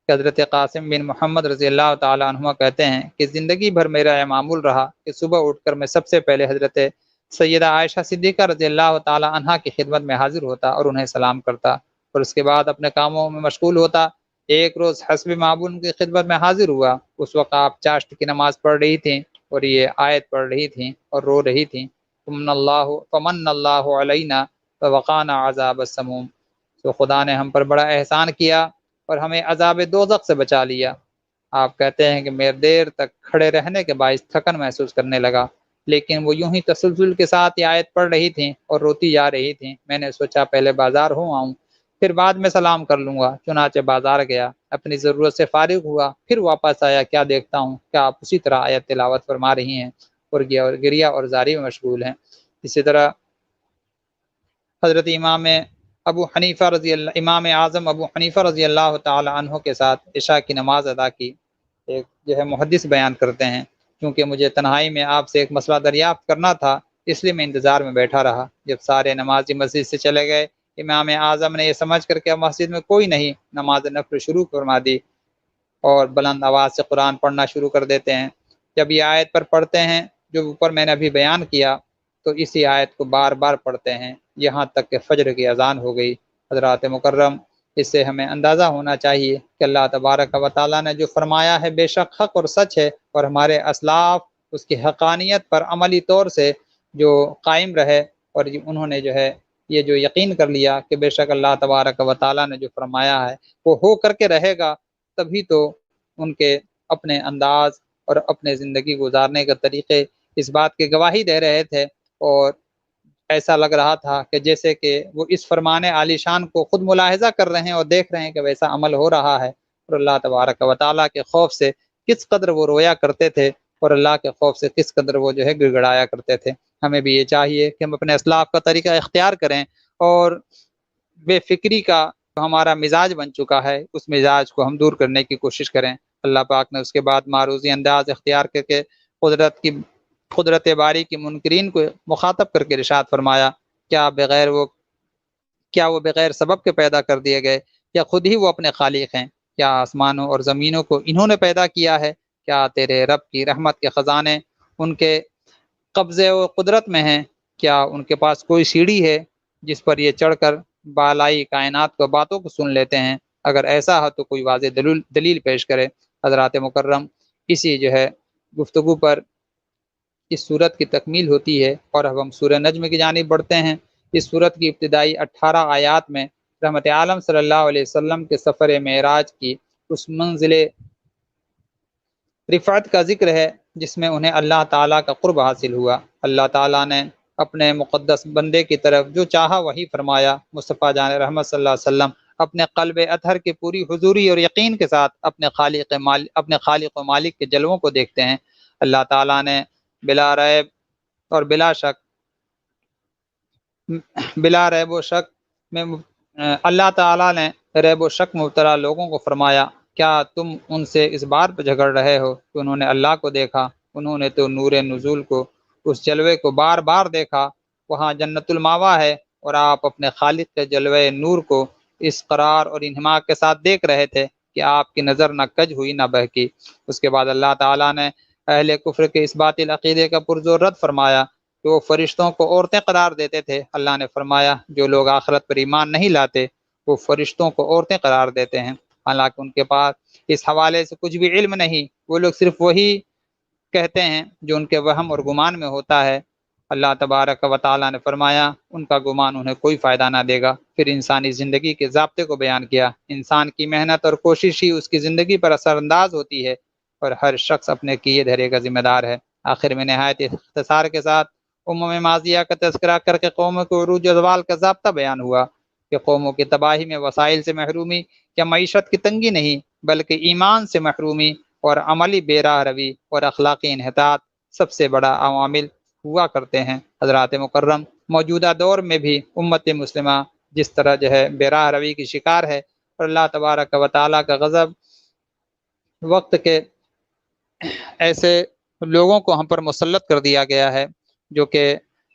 کہ حضرت قاسم بن محمد رضی اللہ تعالیٰ عنہ کہتے ہیں کہ زندگی بھر میرا یہ معمول رہا کہ صبح اٹھ کر میں سب سے پہلے حضرت سیدہ عائشہ صدیقہ رضی اللہ تعالیٰ عنہ کی خدمت میں حاضر ہوتا اور انہیں سلام کرتا، اور اس کے بعد اپنے کاموں میں مشغول ہوتا۔ ایک روز حسب معمول کی خدمت میں حاضر ہوا۔ اس وقت آپ چاشت کی نماز پڑھ رہی تھیں اور یہ آیت پڑھ رہی تھیں اور رو رہی تھیں، فمن اللہ علینا وقانا عذاب السموم، تو خدا نے ہم پر بڑا احسان کیا اور ہمیں عذاب دوزخ سے بچا لیا۔ آپ کہتے ہیں کہ میں دیر تک کھڑے رہنے کے باعث تھکن محسوس کرنے لگا، لیکن وہ یوں ہی تسلسل کے ساتھ یہ آیت پڑھ رہی تھیں اور روتی جا رہی تھیں۔ میں نے سوچا پہلے بازار ہو آؤں، پھر بعد میں سلام کر لوں گا۔ چنانچہ بازار گیا، اپنی ضرورت سے فارغ ہوا، پھر واپس آیا، کیا دیکھتا ہوں کہ آپ اسی طرح آیت تلاوت فرما رہی ہیں اور گریہ اور زاری میں مشغول ہیں۔ اسی طرح حضرت امام اعظم ابو حنیفہ رضی اللہ تعالی عنہ کے ساتھ عشاء کی نماز ادا کی۔ ایک جو ہے محدث بیان کرتے ہیں، کیونکہ مجھے تنہائی میں آپ سے ایک مسئلہ دریافت کرنا تھا، اس لیے میں انتظار میں بیٹھا رہا۔ جب سارے نمازی مسجد سے چلے گئے، امام اعظم نے یہ سمجھ کر کہ مسجد میں کوئی نہیں، نماز نفل شروع فرما دی اور بلند آواز سے قرآن پڑھنا شروع کر دیتے ہیں۔ جب یہ آیت پر پڑھتے ہیں جو اوپر میں نے ابھی بیان کیا، تو اسی آیت کو بار بار پڑھتے ہیں یہاں تک کہ فجر کی اذان ہو گئی۔ حضرات مکرم، اس سے ہمیں اندازہ ہونا چاہیے کہ اللہ تبارک و تعالیٰ نے جو فرمایا ہے بے شک حق اور سچ ہے، اور ہمارے اسلاف اس کی حقانیت پر عملی طور سے جو قائم رہے، اور انہوں نے جو ہے یہ جو یقین کر لیا کہ بے شک اللہ تبارک و تعالیٰ نے جو فرمایا ہے وہ ہو کر کے رہے گا، تبھی تو ان کے اپنے انداز اور اپنے زندگی گزارنے کے طریقے اس بات کی گواہی دے رہے تھے، اور ایسا لگ رہا تھا کہ جیسے کہ وہ اس فرمان عالی شان کو خود ملاحظہ کر رہے ہیں اور دیکھ رہے ہیں کہ ویسا عمل ہو رہا ہے، اور اللہ تبارک و تعالیٰ کے خوف سے کس قدر وہ رویا کرتے تھے، اور اللہ کے خوف سے کس قدر وہ جو ہے گڑ گڑایا کرتے تھے۔ ہمیں بھی یہ چاہیے کہ ہم اپنے اسلاف کا طریقہ اختیار کریں، اور بے فکری کا جو ہمارا مزاج بن چکا ہے اس مزاج کو ہم دور کرنے کی کوشش کریں۔ اللہ پاک نے اس کے بعد معروضی انداز اختیار کر کے قدرت باری کی منکرین کو مخاطب کر کے ارشاد فرمایا، کیا وہ بغیر سبب کے پیدا کر دیے گئے، یا خود ہی وہ اپنے خالق ہیں؟ کیا آسمانوں اور زمینوں کو انہوں نے پیدا کیا ہے؟ کیا تیرے رب کی رحمت کے خزانے ان کے قبضے و قدرت میں ہیں؟ کیا ان کے پاس کوئی سیڑھی ہے جس پر یہ چڑھ کر بالائی کائنات کو باتوں کو سن لیتے ہیں؟ اگر ایسا ہے تو کوئی واضح دلیل پیش کرے۔ حضرات مکرم، اسی جو ہے گفتگو پر اس صورت کی تکمیل ہوتی ہے، اور اب ہم سورہ نجم کی جانب بڑھتے ہیں۔ اس صورت کی ابتدائی 18 آیات میں رحمت عالم صلی اللہ علیہ وسلم کے سفر معراج کی اس منزل رفعت کا ذکر ہے جس میں انہیں اللہ تعالیٰ کا قرب حاصل ہوا۔ اللہ تعالیٰ نے اپنے مقدس بندے کی طرف جو چاہا وہی فرمایا۔ مصطفیٰ جان رحمت صلی اللہ علیہ وسلم اپنے قلب اطہر کی پوری حضوری اور یقین کے ساتھ اپنے خالق و مالک کے جلووں کو دیکھتے ہیں۔ اللہ تعالیٰ نے بلا ریب و شک میں اللہ تعالیٰ نے ریب و شک مبتلا لوگوں کو فرمایا، کیا تم ان سے اس بار پہ جھگڑ رہے ہو کہ انہوں نے اللہ کو دیکھا؟ انہوں نے تو نور نزول کو، اس جلوے کو بار بار دیکھا، وہاں جنت الماوا ہے، اور آپ اپنے خالق کے جلوے نور کو اس قرار اور انہماک کے ساتھ دیکھ رہے تھے کہ آپ کی نظر نہ کج ہوئی نہ بہکی۔ اس کے بعد اللہ تعالیٰ نے اہل کفر کے اس باطل عقیدے کا پرزور رد فرمایا کہ وہ فرشتوں کو عورتیں قرار دیتے تھے۔ اللہ نے فرمایا جو لوگ آخرت پر ایمان نہیں لاتے وہ فرشتوں کو عورتیں قرار دیتے ہیں، حالانکہ ان کے پاس اس حوالے سے کچھ بھی علم نہیں، وہ لوگ صرف وہی کہتے ہیں جو ان کے وہم اور گمان میں ہوتا ہے۔ اللہ تبارک و تعالیٰ نے فرمایا ان کا گمان انہیں کوئی فائدہ نہ دے گا۔ پھر انسانی زندگی کے ضابطے کو بیان کیا۔ انسان کی محنت اور کوشش ہی اس کی زندگی پر اثر انداز ہوتی ہے، اور ہر شخص اپنے کیے دھرے کا ذمہ دار ہے۔ آخر میں نہایت اختصار کے ساتھ ماضیہ کا تذکرہ کر کے قوموں کے عروج و زوال کا ضابطہ بیان ہوا کہ قوموں کی تباہی میں وسائل سے محرومی یا معیشت کی تنگی نہیں، بلکہ ایمان سے محرومی اور عملی بے راہ روی اور اخلاقی انحطاط سب سے بڑا عوامل ہوا کرتے ہیں۔ حضرات مکرم، موجودہ دور میں بھی امت مسلمہ جس طرح جو ہے بے راہ روی کی شکار ہے، اور اللہ تبارک و تعالیٰ کا غضب وقت کے ایسے لوگوں کو ہم پر مسلط کر دیا گیا ہے جو کہ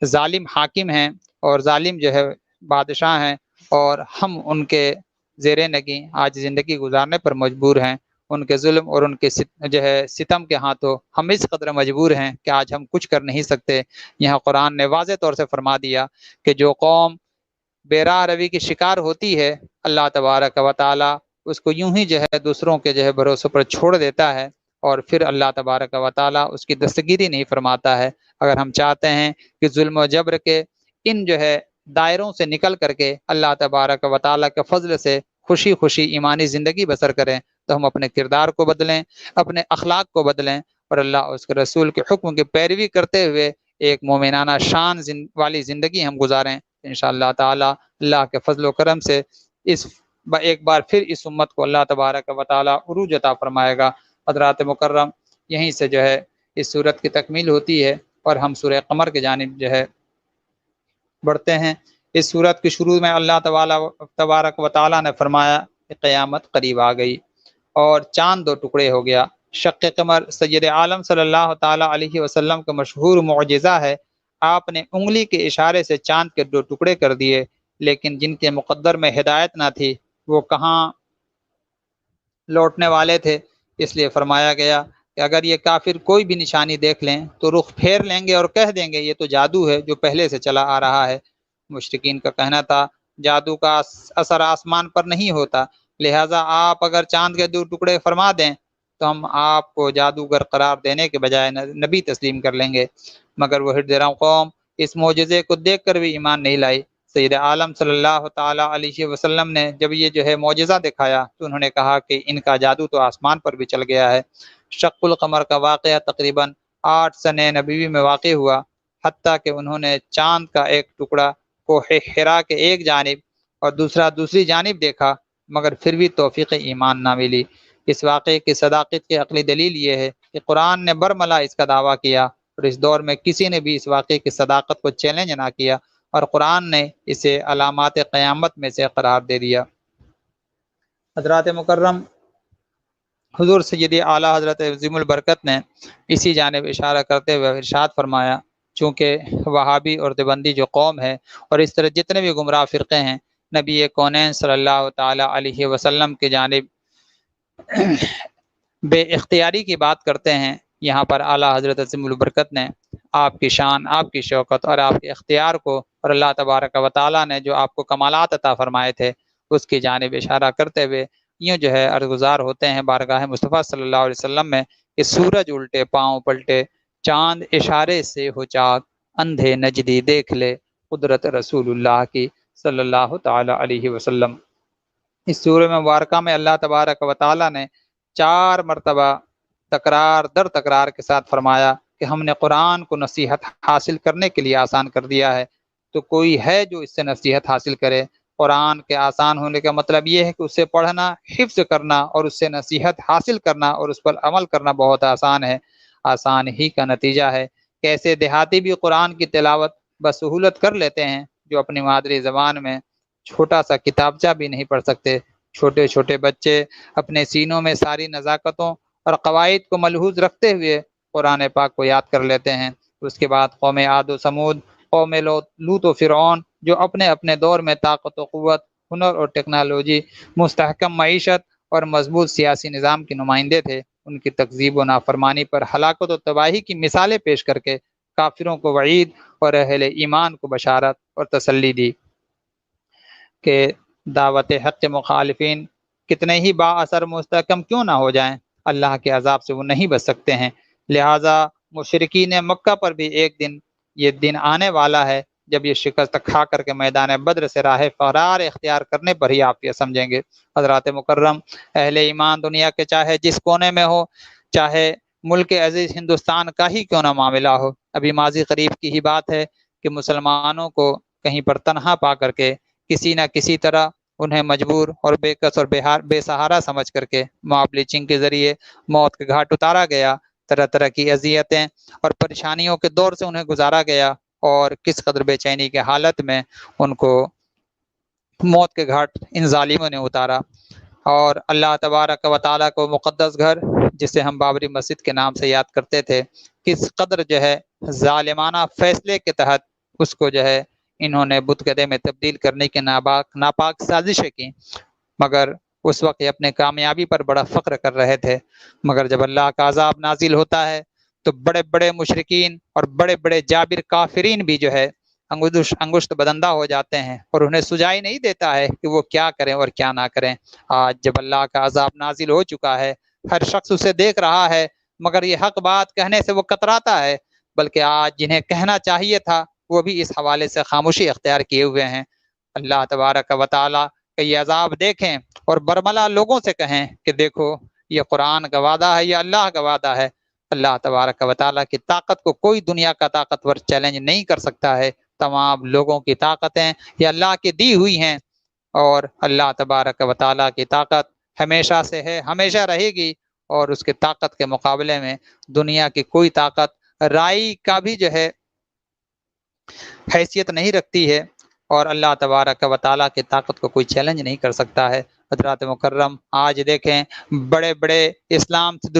ظالم حاکم ہیں اور ظالم جو ہے بادشاہ ہیں، اور ہم ان کے زیر نگیں آج زندگی گزارنے پر مجبور ہیں۔ ان کے ظلم اور ان کے جو ہے ستم کے ہاتھوں ہم اس قدر مجبور ہیں کہ آج ہم کچھ کر نہیں سکتے۔ یہاں قرآن نے واضح طور سے فرما دیا کہ جو قوم بے راہ روی کی شکار ہوتی ہے، اللہ تبارک و تعالیٰ اس کو یوں ہی جو ہے دوسروں کے جو ہے بھروسے پر چھوڑ دیتا ہے، اور پھر اللہ تبارک و تعالیٰ اس کی دستگیری نہیں فرماتا ہے۔ اگر ہم چاہتے ہیں کہ ظلم و جبر کے ان جو ہے دائروں سے نکل کر کے اللہ تبارک و تعالیٰ کے فضل سے خوشی خوشی ایمانی زندگی بسر کریں، تو ہم اپنے کردار کو بدلیں، اپنے اخلاق کو بدلیں، اور اللہ اس کے رسول کے حکم کی پیروی کرتے ہوئے ایک مومنانہ شان والی زندگی ہم گزاریں۔ انشاءاللہ تعالی اللہ کے فضل و کرم سے ایک بار پھر اس امت کو اللہ تبارک و تعالی عروج عطا فرمائے گا۔ حضرات مکرم، یہیں سے جو ہے اس صورت کی تکمیل ہوتی ہے، اور ہم سورہ قمر کی جانب جو ہے بڑھتے ہیں۔ اس صورت کی شروع میں اللہ تبارک و تعالی نے فرمایا کہ قیامت قریب آ گئی اور چاند دو ٹکڑے ہو گیا۔ شق قمر سید عالم صلی اللہ تعالی علیہ وسلم کا مشہور معجزہ ہے۔ آپ نے انگلی کے اشارے سے چاند کے دو ٹکڑے کر دیے، لیکن جن کے مقدر میں ہدایت نہ تھی وہ کہاں لوٹنے والے تھے، اس لیے فرمایا گیا کہ اگر یہ کافر کوئی بھی نشانی دیکھ لیں تو رخ پھیر لیں گے اور کہہ دیں گے یہ تو جادو ہے جو پہلے سے چلا آ رہا ہے۔ مشرکین کا کہنا تھا جادو کا اثر آسمان پر نہیں ہوتا، لہٰذا آپ اگر چاند کے 2 ٹکڑے فرما دیں تو ہم آپ کو جادوگر قرار دینے کے بجائے نبی تسلیم کر لیں گے۔ مگر وہ ہجرم قوم اس معجزے کو دیکھ کر بھی ایمان نہیں لائی۔ سید عالم صلی اللہ تعالیٰ علیہ وسلم نے جب یہ جو ہے معجزہ دکھایا تو انہوں نے کہا کہ ان کا جادو تو آسمان پر بھی چل گیا ہے۔ شق القمر کا واقعہ تقریباً 8 سنہ نبوی میں واقع ہوا، حتیٰ کہ انہوں نے چاند کا ایک ٹکڑا کوہ حرا کے ایک جانب اور دوسرا دوسری جانب دیکھا، مگر پھر بھی توفیق ایمان نہ ملی۔ اس واقعے کی صداقت کی عقلی دلیل یہ ہے کہ قرآن نے برملا اس کا دعویٰ کیا، اور اس دور میں کسی نے بھی اس واقعے کی صداقت کو چیلنج نہ کیا، اور قرآن نے اسے علامات قیامت میں سے قرار دے دیا۔ حضرات مکرم، حضور سیدی اعلیٰ حضرت عظیم البرکت نے اسی جانب اشارہ کرتے ہوئے ارشاد فرمایا، چونکہ وہابی اور دیوبندی جو قوم ہے اور اس طرح جتنے بھی گمراہ فرقے ہیں، نبی کونین صلی اللہ تعالیٰ علیہ وسلم کی جانب بے اختیاری کی بات کرتے ہیں، یہاں پر اعلیٰ حضرت عظیم البرکت نے آپ کی شان، آپ کی شوکت اور آپ کے اختیار کو، اور اللہ تبارک و تعالیٰ نے جو آپ کو کمالات عطا فرمائے تھے اس کی جانب اشارہ کرتے ہوئے یوں جو ہے عرضگزار ہوتے ہیں بارگاہ مصطفیٰ صلی اللہ علیہ وسلم میں کہ سورج الٹے پاؤں پلٹے، چاند اشارے سے ہو چاک، اندھے نجدی دیکھ لے قدرت رسول اللہ کی صلی اللہ تعالی علیہ وسلم۔ اس سورہ مبارکہ میں اللہ تبارک و تعالیٰ نے 4 مرتبہ تکرار در تکرار کے ساتھ فرمایا کہ ہم نے قرآن کو نصیحت حاصل کرنے کے لیے آسان کر دیا ہے، تو کوئی ہے جو اس سے نصیحت حاصل کرے۔ قرآن کے آسان ہونے کا مطلب یہ ہے کہ اسے پڑھنا، حفظ کرنا اور اس سے نصیحت حاصل کرنا اور اس پر عمل کرنا بہت آسان ہے۔ آسان ہی کا نتیجہ ہے کہ ایسے دیہاتی بھی قرآن کی تلاوت بسہولت کر لیتے ہیں جو اپنی مادری زبان میں چھوٹا سا کتابچہ بھی نہیں پڑھ سکتے۔ چھوٹے چھوٹے بچے اپنے سینوں میں ساری نزاکتوں اور قواعد کو ملحوظ رکھتے ہوئے قرآن پاک کو یاد کر لیتے ہیں۔ اس کے بعد قوم عاد و سمود، قوم لوط و فرعون، جو اپنے اپنے دور میں طاقت و قوت، ہنر اور ٹیکنالوجی، مستحکم معیشت اور مضبوط سیاسی نظام کے نمائندے تھے، ان کی تکذیب و نافرمانی پر ہلاکت و تباہی کی مثالیں پیش کر کے کافروں کو وعید اور اہل ایمان کو بشارت اور تسلی دی کہ دعوت حق کے مخالفین کتنے ہی با اثر مستحکم کیوں نہ ہو جائیں، اللہ کے عذاب سے وہ نہیں بچ سکتے ہیں۔ لہٰذا مشرکین مکہ پر بھی ایک دن یہ دن آنے والا ہے جب یہ شکست کھا کر کے میدان بدر سے راہ فرار اختیار کرنے پر ہی آپ یہ سمجھیں گے۔ حضرات مکرم، اہل ایمان دنیا کے چاہے جس کونے میں ہو، چاہے ملک عزیز ہندوستان کا ہی کیوں نہ معاملہ ہو، ابھی ماضی قریب کی ہی بات ہے کہ مسلمانوں کو کہیں پر تنہا پا کر کے کسی نہ کسی طرح انہیں مجبور اور بے کس اور بے سہارا سمجھ کر کے موب لنچنگ کے ذریعے موت کے گھاٹ اتارا گیا، طرح طرح کی اذیتیں اور پریشانیوں کے دور سے انہیں گزارا گیا، اور کس قدر بے چینی کے حالت میں ان کو موت کے گھاٹ ان ظالموں نے اتارا۔ اور اللہ تبارک و تعالیٰ کو مقدس گھر جسے ہم بابری مسجد کے نام سے یاد کرتے تھے، کس قدر جو ہے ظالمانہ فیصلے کے تحت اس کو جو ہے انہوں نے بت گدے میں تبدیل کرنے کی ناپاک سازشیں کی، مگر اس وقت یہ اپنے کامیابی پر بڑا فخر کر رہے تھے۔ مگر جب اللہ کا عذاب نازل ہوتا ہے تو بڑے بڑے مشرکین اور بڑے بڑے جابر کافرین بھی جو ہے انگشت بدندہ ہو جاتے ہیں، اور انہیں سجائی نہیں دیتا ہے کہ وہ کیا کریں اور کیا نہ کریں۔ آج جب اللہ کا عذاب نازل ہو چکا ہے، ہر شخص اسے دیکھ رہا ہے، مگر یہ حق بات کہنے سے وہ کتراتا ہے، بلکہ آج جنہیں کہنا چاہیے تھا وہ بھی اس حوالے سے خاموشی اختیار کیے ہوئے ہیں۔ اللہ تبارک و تعالیٰ کہ یہ عذاب دیکھیں اور برملا لوگوں سے کہیں کہ دیکھو یہ قرآن کا وعدہ ہے، یہ اللہ کا وعدہ ہے۔ اللہ تبارک و تعالیٰ کی طاقت کو کوئی دنیا کا طاقتور چیلنج نہیں کر سکتا ہے۔ تمام لوگوں کی طاقتیں یہ اللہ کی دی ہوئی ہیں، اور اللہ تبارک و تعالیٰ کی طاقت ہمیشہ سے ہے، ہمیشہ رہے گی، اور اس کی طاقت کے مقابلے میں دنیا کی کوئی طاقت رائی کا بھی جو ہے حیثیت نہیں رکھتی ہے، اور اللہ تبارک و تعالیٰ کی طاقت کو کوئی چیلنج نہیں کر سکتا ہے۔ حضرات مکرم، آج دیکھیں بڑے بڑے اسلام سے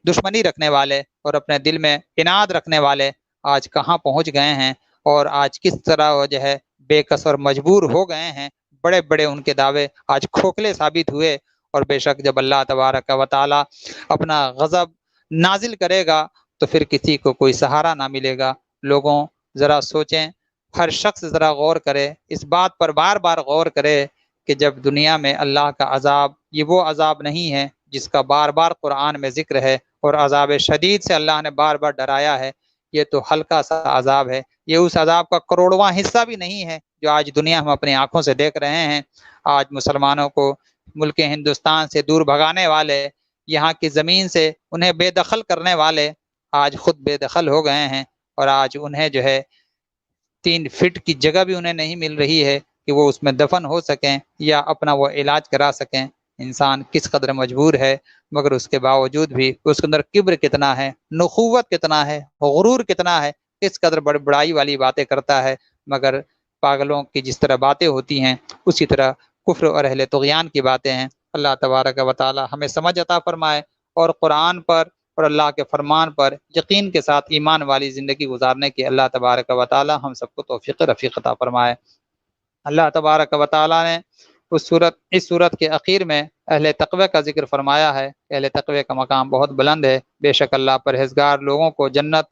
دشمنی رکھنے والے اور اپنے دل میں اناد رکھنے والے آج کہاں پہنچ گئے ہیں، اور آج کس طرح وہ جو ہے بے کس اور مجبور ہو گئے ہیں۔ بڑے بڑے ان کے دعوے آج کھوکھلے ثابت ہوئے، اور بے شک جب اللہ تبارک و تعالیٰ اپنا غضب نازل کرے گا تو پھر کسی کو کوئی سہارا نہ ملے گا۔ لوگوں ذرا سوچیں، ہر شخص ذرا غور کرے، اس بات پر بار بار غور کرے کہ جب دنیا میں اللہ کا عذاب، یہ وہ عذاب نہیں ہے جس کا بار بار قرآن میں ذکر ہے، اور عذاب شدید سے اللہ نے بار بار ڈرایا ہے، یہ تو ہلکا سا عذاب ہے، یہ اس عذاب کا کروڑواں حصہ بھی نہیں ہے جو آج دنیا ہم اپنی آنکھوں سے دیکھ رہے ہیں۔ آج مسلمانوں کو ملک ہندوستان سے دور بھگانے والے، یہاں کی زمین سے انہیں بے دخل کرنے والے آج خود بے دخل ہو گئے ہیں، اور آج انہیں جو ہے 3 فٹ کی جگہ بھی انہیں نہیں مل رہی ہے کہ وہ اس میں دفن ہو سکیں یا اپنا وہ علاج کرا سکیں۔ انسان کس قدر مجبور ہے، مگر اس کے باوجود بھی اس کے اندر کبر کتنا ہے، نخوت کتنا ہے، غرور کتنا ہے، کس قدر بڑائی والی باتیں کرتا ہے، مگر پاگلوں کی جس طرح باتیں ہوتی ہیں اسی طرح کفر اور اہل طغیان کی باتیں ہیں۔ اللہ تبارک و تعالی ہمیں سمجھ عطا فرمائے، اور قرآن پر اور اللہ کے فرمان پر یقین کے ساتھ ایمان والی زندگی گزارنے کی اللہ تبارک و تعالی ہم سب کو توفیق رفیق عطا فرمائے۔ اللہ تبارک و تعالی نے اس صورت کے اخیر میں اہل تقوی کا ذکر فرمایا ہے۔ اہل تقوی کا مقام بہت بلند ہے، بے شک اللہ پرہیزگار لوگوں کو جنت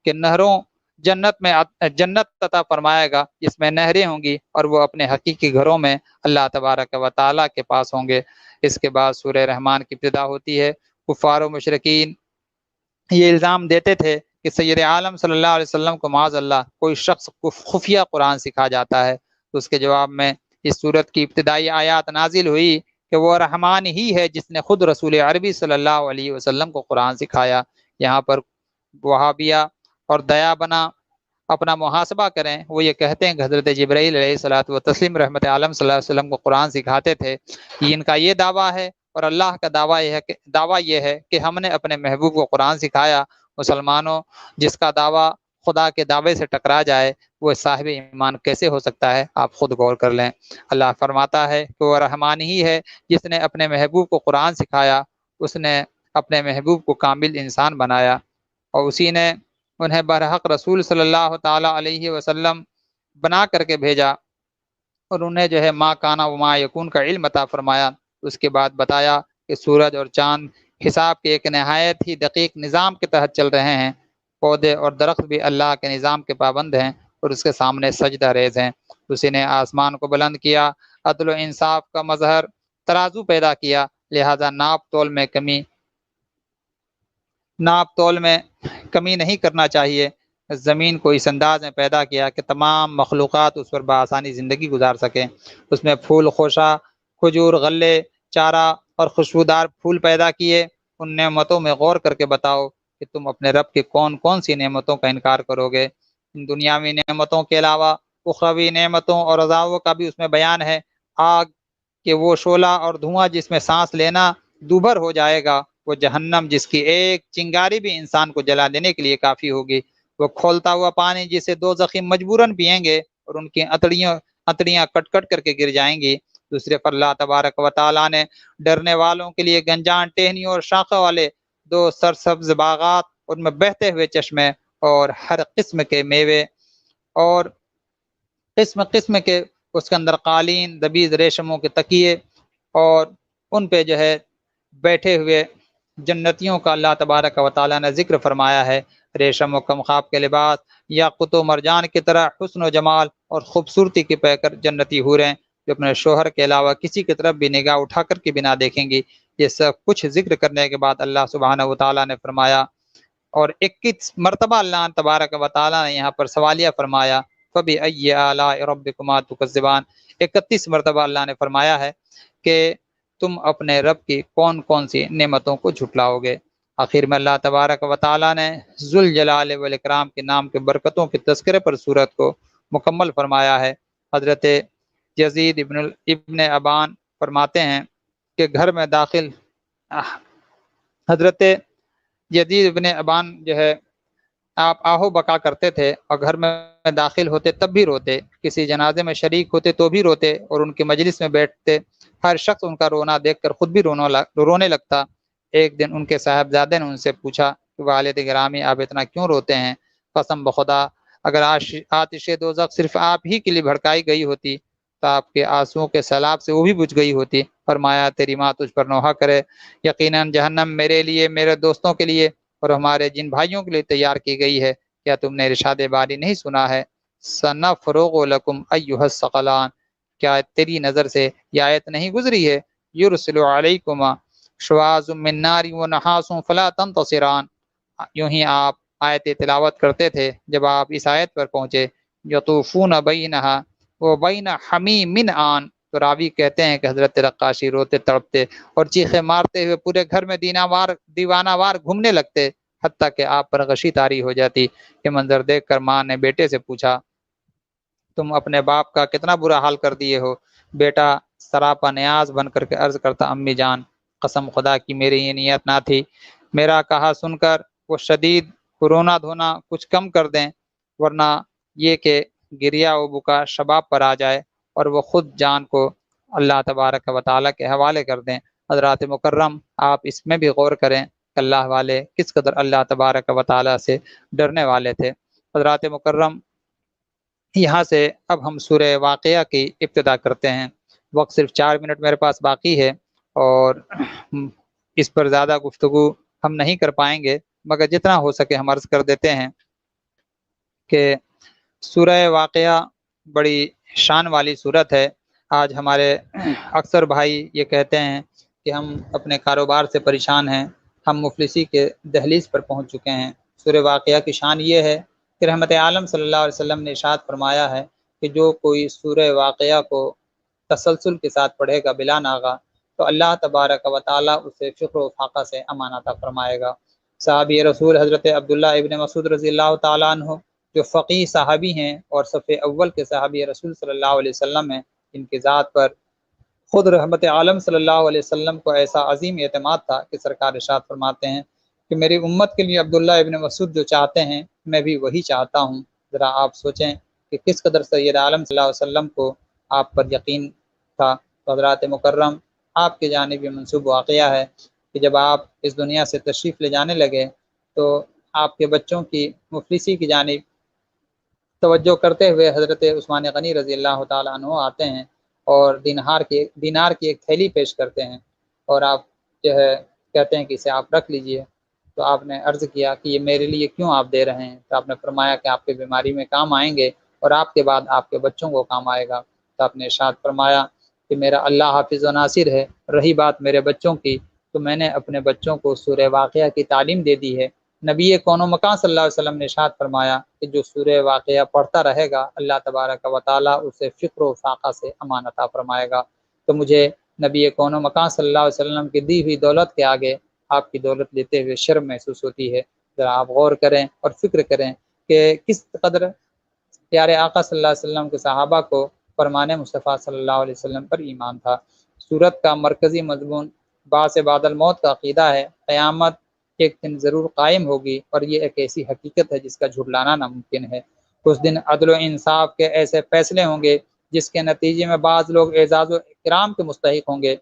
کے نہروں جنت عطا فرمائے گا جس میں نہریں ہوں گی، اور وہ اپنے حقیقی گھروں میں اللہ تبارک و تعالی کے پاس ہوں گے۔ اس کے بعد سورہ رحمان کی ابتدا ہوتی ہے۔ کفار و مشرکین یہ الزام دیتے تھے کہ سید عالم صلی اللہ علیہ وسلم کو معاذ اللہ کوئی شخص خفیہ قرآن سکھا جاتا ہے، تو اس کے جواب میں اس صورت کی ابتدائی آیات نازل ہوئی کہ وہ رحمان ہی ہے جس نے خود رسول عربی صلی اللہ علیہ وسلم کو قرآن سکھایا۔ یہاں پر وہابیہ اور دیا بنا اپنا محاسبہ کریں، وہ یہ کہتے ہیں کہ حضرت جبرائیل علیہ الصلوۃ والتسلیم رحمت عالم صلی اللہ علیہ وسلم کو قرآن سکھاتے تھے، یہ ان کا یہ دعویٰ ہے، اور اللہ کا دعویٰ یہ ہے کہ ہم نے اپنے محبوب کو قرآن سکھایا۔ مسلمانوں، جس کا دعویٰ خدا کے دعوے سے ٹکرا جائے وہ صاحب ایمان کیسے ہو سکتا ہے؟ آپ خود غور کر لیں۔ اللہ فرماتا ہے کہ وہ رحمان ہی ہے جس نے اپنے محبوب کو قرآن سکھایا، اس نے اپنے محبوب کو کامل انسان بنایا، اور اسی نے انہیں برحق رسول صلی اللہ تعالی علیہ وسلم بنا کر کے بھیجا، اور انہیں جو ہے ما کانا و ما یکون کا علم عطا فرمایا۔ اس کے بعد بتایا کہ سورج اور چاند حساب کے ایک نہایت ہی دقیق نظام کے تحت چل رہے ہیں، پودے اور درخت بھی اللہ کے نظام کے پابند ہیں اور اس کے سامنے سجدہ ریز ہیں۔ اسی نے آسمان کو بلند کیا، عدل و انصاف کا مظہر ترازو پیدا کیا، لہذا ناپ تول میں کمی نہیں کرنا چاہیے۔ زمین کو اس انداز میں پیدا کیا کہ تمام مخلوقات اس پر بآسانی زندگی گزار سکیں۔ اس میں پھول خوشا، کھجور، غلے، چارہ اور خوشبودار پھول پیدا کیے۔ ان نعمتوں میں غور کر کے بتاؤ کہ تم اپنے رب کی کون کون سی نعمتوں کا انکار کرو گے۔ ان دنیاوی نعمتوں کے علاوہ اخروی نعمتوں اور عذابوں کا بھی اس میں بیان ہے۔ آگ کہ وہ شعلہ اور دھواں جس میں سانس لینا دوبھر ہو جائے گا، وہ جہنم جس کی ایک چنگاری بھی انسان کو جلا دینے کے لیے کافی ہوگی، وہ کھولتا ہوا پانی جسے دو زخم مجبوراً پئیں گے اور ان کی اتڑیاں کٹ کٹ کر کے گر جائیں گی۔ دوسرے پر اللہ تبارک و تعالیٰ نے ڈرنے والوں کے لیے گنجان ٹہنیوں اور شاخوں والے 2 سرسبز باغات، ان میں بہتے ہوئے چشمے اور ہر قسم کے میوے اور قسم قسم کے اس کے اندر قالین، دبیز ریشموں کے تکیے، اور ان پہ جو ہے بیٹھے ہوئے جنتیوں کا اللہ تبارک و تعالیٰ نے ذکر فرمایا ہے۔ ریشم و کمخاب کے لباس، یاقوت و مرجان کی طرح حسن و جمال اور خوبصورتی کی پہ کر جنتی حوریں جو اپنے شوہر کے علاوہ کسی کی طرف بھی نگاہ اٹھا کر کے بنا دیکھیں گی۔ یہ سب کچھ ذکر کرنے کے بعد اللہ سبحانہ و تعالیٰ نے فرمایا، اور 21 مرتبہ اللہ تبارک و تعالیٰ نے یہاں پر سوالیہ فرمایا، فَبِأَيِّ آلَاءِ رَبِّكُمَا تُكَذِّبَانِ۔ 31 مرتبہ اللہ نے فرمایا ہے کہ تم اپنے رب کی کون کون سی نعمتوں کو جھٹلاؤ گے۔ آخر میں اللہ تبارک و تعالیٰ نے ذوالجلال والاکرام کے نام کے برکتوں کے تذکرے پر صورت کو مکمل فرمایا ہے۔ حضرت یزید ابن ابان فرماتے ہیں کہ گھر میں داخل حضرت یزید ابن ابان جو ہے آپ آہو بکا کرتے تھے اور گھر میں داخل ہوتے تب بھی روتے، کسی جنازے میں شریک ہوتے تو بھی روتے، اور ان کی مجلس میں بیٹھتے ہر شخص ان کا رونا دیکھ کر خود بھی رونے لگتا۔ ایک دن ان کے صاحبزادے نے ان سے پوچھا کہ والد گرامی آپ اتنا کیوں روتے ہیں؟ قسم بخدا اگر آتش دوزخ صرف آپ ہی کے لیے بھڑکائی گئی ہوتی تو آپ کے آنسوؤں کے سیلاب سے وہ بھی بجھ گئی ہوتی۔ فرمایا تیری ماں تجھ پر نوحہ کرے، یقیناً جہنم میرے لیے، میرے دوستوں کے لیے اور ہمارے جن بھائیوں کے لیے تیار کی گئی ہے۔ کیا تم نے ارشاد باری نہیں سنا ہے؟ سنفرغ لکم ایھا الثقلان، کیا تیری نظر سے یہ آیت نہیں گزری ہے؟ یرسل علیکما شواظ من نار ونحاس فلا تنتصران، یوں ہی آپ آیت تلاوت کرتے تھے جب آپ اس آیت پر پہنچے، یطوفون بینہا وبین حمیم آن، تو راوی کہتے ہیں کہ حضرت رقاشی روتے تڑپتے اور چیخیں مارتے ہوئے پورے گھر میں دیوانہ وار گھومنے لگتے، حتیٰ کہ آپ پر غشی طاری ہو جاتی۔ یہ منظر دیکھ کر ماں نے بیٹے سے پوچھا، تم اپنے باپ کا کتنا برا حال کر دیے ہو؟ بیٹا سراپا نیاز بن کر کے عرض کرتا، امی جان قسم خدا کی میری یہ نیت نہ تھی، میرا کہا سن کر وہ شدید رونا دھونا کچھ کم کر دیں، ورنہ یہ کہ گریا و بکا شباب پر آ جائے اور وہ خود جان کو اللہ تبارک و تعالیٰ کے حوالے کر دیں۔ حضرات مکرم، آپ اس میں بھی غور کریں کہ اللہ والے کس قدر اللہ تبارک و تعالیٰ سے ڈرنے والے تھے۔ حضرات مکرم، یہاں سے اب ہم سورہ واقعہ کی ابتدا کرتے ہیں۔ وقت صرف 4 منٹ میرے پاس باقی ہے اور اس پر زیادہ گفتگو ہم نہیں کر پائیں گے، مگر جتنا ہو سکے ہم عرض کر دیتے ہیں کہ سورہ واقعہ بڑی شان والی صورت ہے۔ آج ہمارے اکثر بھائی یہ کہتے ہیں کہ ہم اپنے کاروبار سے پریشان ہیں، ہم مفلسی کے دہلیز پر پہنچ چکے ہیں۔ سورہ واقعہ کی شان یہ ہے کہ رحمت عالم صلی اللہ علیہ وسلم نے ارشاد فرمایا ہے کہ جو کوئی سورہ واقعہ کو تسلسل کے ساتھ پڑھے گا بلا ناغہ تو اللہ تبارک و تعالیٰ اسے فقر و فاقہ سے امان عطا فرمائے گا۔ صحابی رسول حضرت عبداللہ ابن مسعود رضی اللہ تعالیٰ عنہ جو فقیہ صحابی ہیں اور صف اول کے صحابی رسول صلی اللہ علیہ وسلم ہیں، ان کی ذات پر خود رحمت عالم صلی اللہ علیہ وسلم کو ایسا عظیم اعتماد تھا کہ سرکار ارشاد فرماتے ہیں کہ میری امت کے لیے عبداللہ ابن مسعود جو چاہتے ہیں میں بھی وہی چاہتا ہوں۔ ذرا آپ سوچیں کہ کس قدر سید عالم صلی اللہ علیہ وسلم کو آپ پر یقین تھا۔ حضرات مکرم، آپ کی جانب یہ منسوب واقعہ ہے کہ جب آپ اس دنیا سے تشریف لے جانے لگے تو آپ کے بچوں کی مفلسی کی جانب توجہ کرتے ہوئے حضرت عثمان غنی رضی اللہ تعالیٰ عنہ آتے ہیں اور دینار کی ایک تھیلی پیش کرتے ہیں اور آپ جو ہے کہتے ہیں کہ اسے آپ رکھ لیجئے۔ تو آپ نے عرض کیا کہ یہ میرے لیے کیوں آپ دے رہے ہیں؟ تو آپ نے فرمایا کہ آپ کی بیماری میں کام آئیں گے اور آپ کے بعد آپ کے بچوں کو کام آئے گا۔ تو آپ نے ارشاد فرمایا کہ میرا اللہ حافظ و ناصر ہے، رہی بات میرے بچوں کی تو میں نے اپنے بچوں کو سورہ واقعہ کی تعلیم دے دی ہے۔ نبی کون و مکان صلی اللہ علیہ وسلم نے ارشاد فرمایا کہ جو سورہ واقعہ پڑھتا رہے گا اللہ تبارک و تعالیٰ اسے فقر و فاقہ سے امان عطا فرمائے گا۔ تو مجھے نبی کون و مکان صلی اللہ علیہ وسلم کی دی ہوئی دولت کے آگے آپ کی دولت لیتے ہوئے شرم محسوس ہوتی ہے۔ ذرا آپ غور کریں اور فکر کریں کہ کس قدر پیارے آقا صلی اللہ علیہ وسلم کے صحابہ کو فرمان مصطفیٰ صلی اللہ علیہ وسلم پر ایمان تھا۔ سورت کا مرکزی مضمون بعث بعد الموت کا عقیدہ ہے، قیامت ایک دن ضرور قائم ہوگی اور یہ ایک ایسی حقیقت ہے جس کا جھٹلانا ناممکن ہے۔ اس دن عدل و انصاف کے ایسے فیصلے ہوں گے جس کے نتیجے میں بعض لوگ اعزاز و اکرام کے مستحق ہوں گے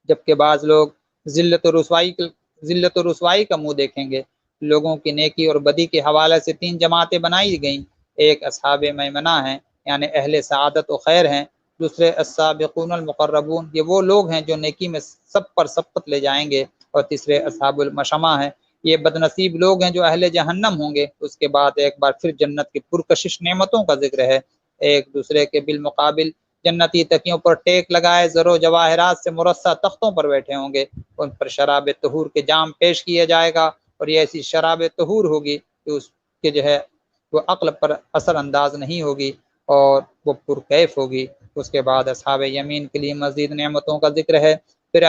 جبکہ بعض لوگ ذلت و رسوائی کا منہ دیکھیں گے۔ لوگوں کی نیکی اور بدی کے حوالے سے 3 جماعتیں بنائی گئیں۔ ایک اصحاب میمنہ ہیں یعنی اہل سعادت و خیر ہیں، دوسرے السابقون المقربون، یہ وہ لوگ ہیں جو نیکی میں سب پر سبقت لے جائیں گے، اور تیسرے اصحاب المشمہ ہیں، یہ بدنصیب لوگ ہیں جو اہل جہنم ہوں گے۔ اس کے بعد ایک بار پھر جنت کی پرکشش نعمتوں کا ذکر ہے، ایک دوسرے کے بالمقابل جنتی تکیوں پر ٹیک لگائے زر و جواہرات سے مرصع تختوں پر بیٹھے ہوں گے، ان پر شراب طہور کے جام پیش کیا جائے گا اور یہ ایسی شراب طہور ہوگی کہ اس کے جو ہے وہ عقل پر اثر انداز نہیں ہوگی اور وہ پرکیف ہوگی۔ اس کے بعد اصحاب یمین کے لیے مزید نعمتوں کا ذکر ہے، پھر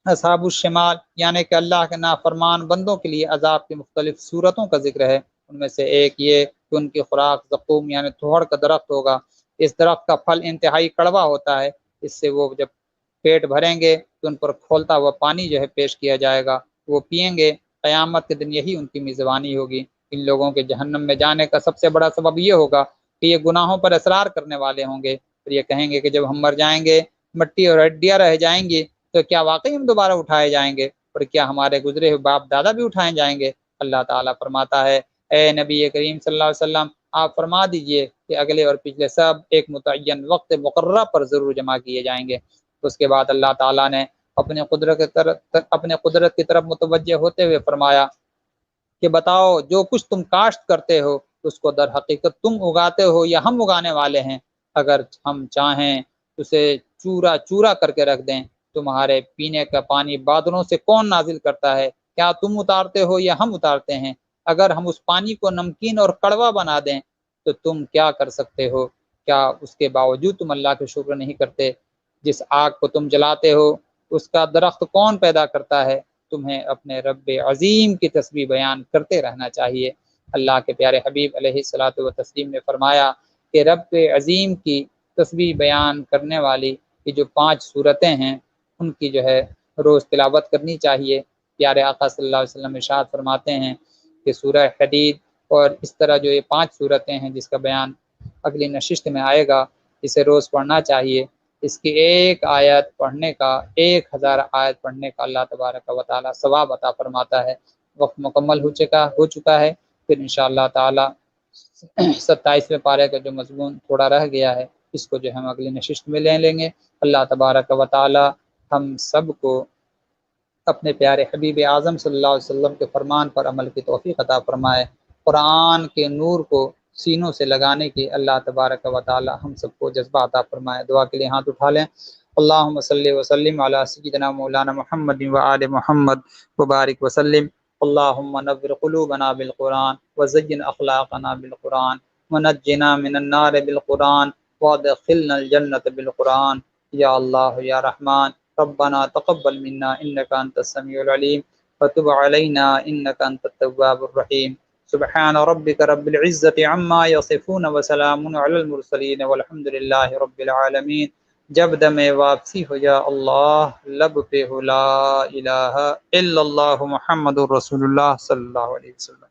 اصحاب الشمال یعنی کہ اللہ کے نافرمان بندوں کے لیے عذاب کی مختلف صورتوں کا ذکر ہے۔ ان میں سے ایک یہ کہ ان کی خوراک زقوم یعنی تھوڑ کا درخت ہوگا، اس درخت کا پھل انتہائی کڑوا ہوتا ہے، اس سے وہ جب پیٹ بھریں گے تو ان پر کھولتا ہوا پانی جو ہے پیش کیا جائے گا، وہ پئیں گے، قیامت کے دن یہی ان کی میزبانی ہوگی۔ ان لوگوں کے جہنم میں جانے کا سب سے بڑا سبب یہ ہوگا کہ یہ گناہوں پر اصرار کرنے والے ہوں گے، پھر یہ کہیں گے کہ جب ہم مر جائیں گے مٹی اور ہڈیاں رہ جائیں گی تو کیا واقعی ہم دوبارہ اٹھائے جائیں گے، اور کیا ہمارے گزرے ہوئے باپ دادا بھی اٹھائے جائیں گے؟ اللہ تعالیٰ فرماتا ہے اے نبی کریم صلی اللہ علیہ وسلم آپ فرما دیجئے کہ اگلے اور پچھلے سب ایک متعین وقت مقررہ پر ضرور جمع کیے جائیں گے۔ اس کے بعد اللہ تعالیٰ نے اپنے قدرت کی طرف متوجہ ہوتے ہوئے فرمایا کہ بتاؤ جو کچھ تم کاشت کرتے ہو اس کو در حقیقت تم اگاتے ہو یا ہم اگانے والے ہیں؟ اگر ہم چاہیں اسے چورا چورا کر کے رکھ دیں۔ تمہارے پینے کا پانی بادلوں سے کون نازل کرتا ہے؟ کیا تم اتارتے ہو یا ہم اتارتے ہیں؟ اگر ہم اس پانی کو نمکین اور کڑوا بنا دیں تو تم کیا کر سکتے ہو؟ کیا اس کے باوجود تم اللہ کا شکر نہیں کرتے؟ جس آگ کو تم جلاتے ہو اس کا درخت کون پیدا کرتا ہے؟ تمہیں اپنے رب عظیم کی تسبیح بیان کرتے رہنا چاہیے۔ اللہ کے پیارے حبیب علیہ الصلوۃ والتسلیم نے فرمایا کہ رب عظیم کی تسبیح بیان کرنے والی یہ جو 5 صورتیں ہیں ان کی جو ہے روز تلاوت کرنی چاہیے۔ پیارے آقا صلی اللہ علیہ وسلم ارشاد فرماتے ہیں کہ سورہ حدید اور اس طرح جو یہ 5 صورتیں ہیں جس کا بیان اگلی نشست میں آئے گا، اسے روز پڑھنا چاہیے۔ اس کی ایک آیت پڑھنے کا 1000 آیت پڑھنے کا اللہ تبارک و تعالی ثواب عطا فرماتا ہے۔ وقت مکمل ہو چکا ہے، پھر انشاءاللہ تعالی 27ویں پارے کا جو مضمون تھوڑا رہ گیا ہے اس کو جو ہم اگلی نشست میں لیں گے۔ اللہ تبارک و تعالی ہم سب کو اپنے پیارے حبیب اعظم صلی اللہ علیہ وسلم کے فرمان پر عمل کی توفیق عطا فرمائے۔ قرآن کے نور کو سینوں سے لگانے کی اللہ تبارک و تعالی ہم سب کو جذبہ عطا فرمائے۔ دعا کے لیے ہاتھ اٹھا لیں۔ اللہم صلی وسلم علی سیدنا مولانا محمد و آل محمد وبارک وسلم۔ اللہم نور قلوبنا بالقرآن وزین اخلاقنا بالقرآن ونجنا من النار بالقرآن وادخلنا الجنة بالقرآن۔ یا اللہ یا رحمان ربنا تقبل منا انك انت السميع العليم وتب علينا انك انت التواب الرحيم۔ سبحان ربك رب العزة عما يصفون وسلام على المرسلين والحمد لله رب العالمين۔ جب دم واپسی ہو یا اللہ لب پہ ہو لا الہ الا اللہ محمد رسول اللہ صلی اللہ علیہ وسلم۔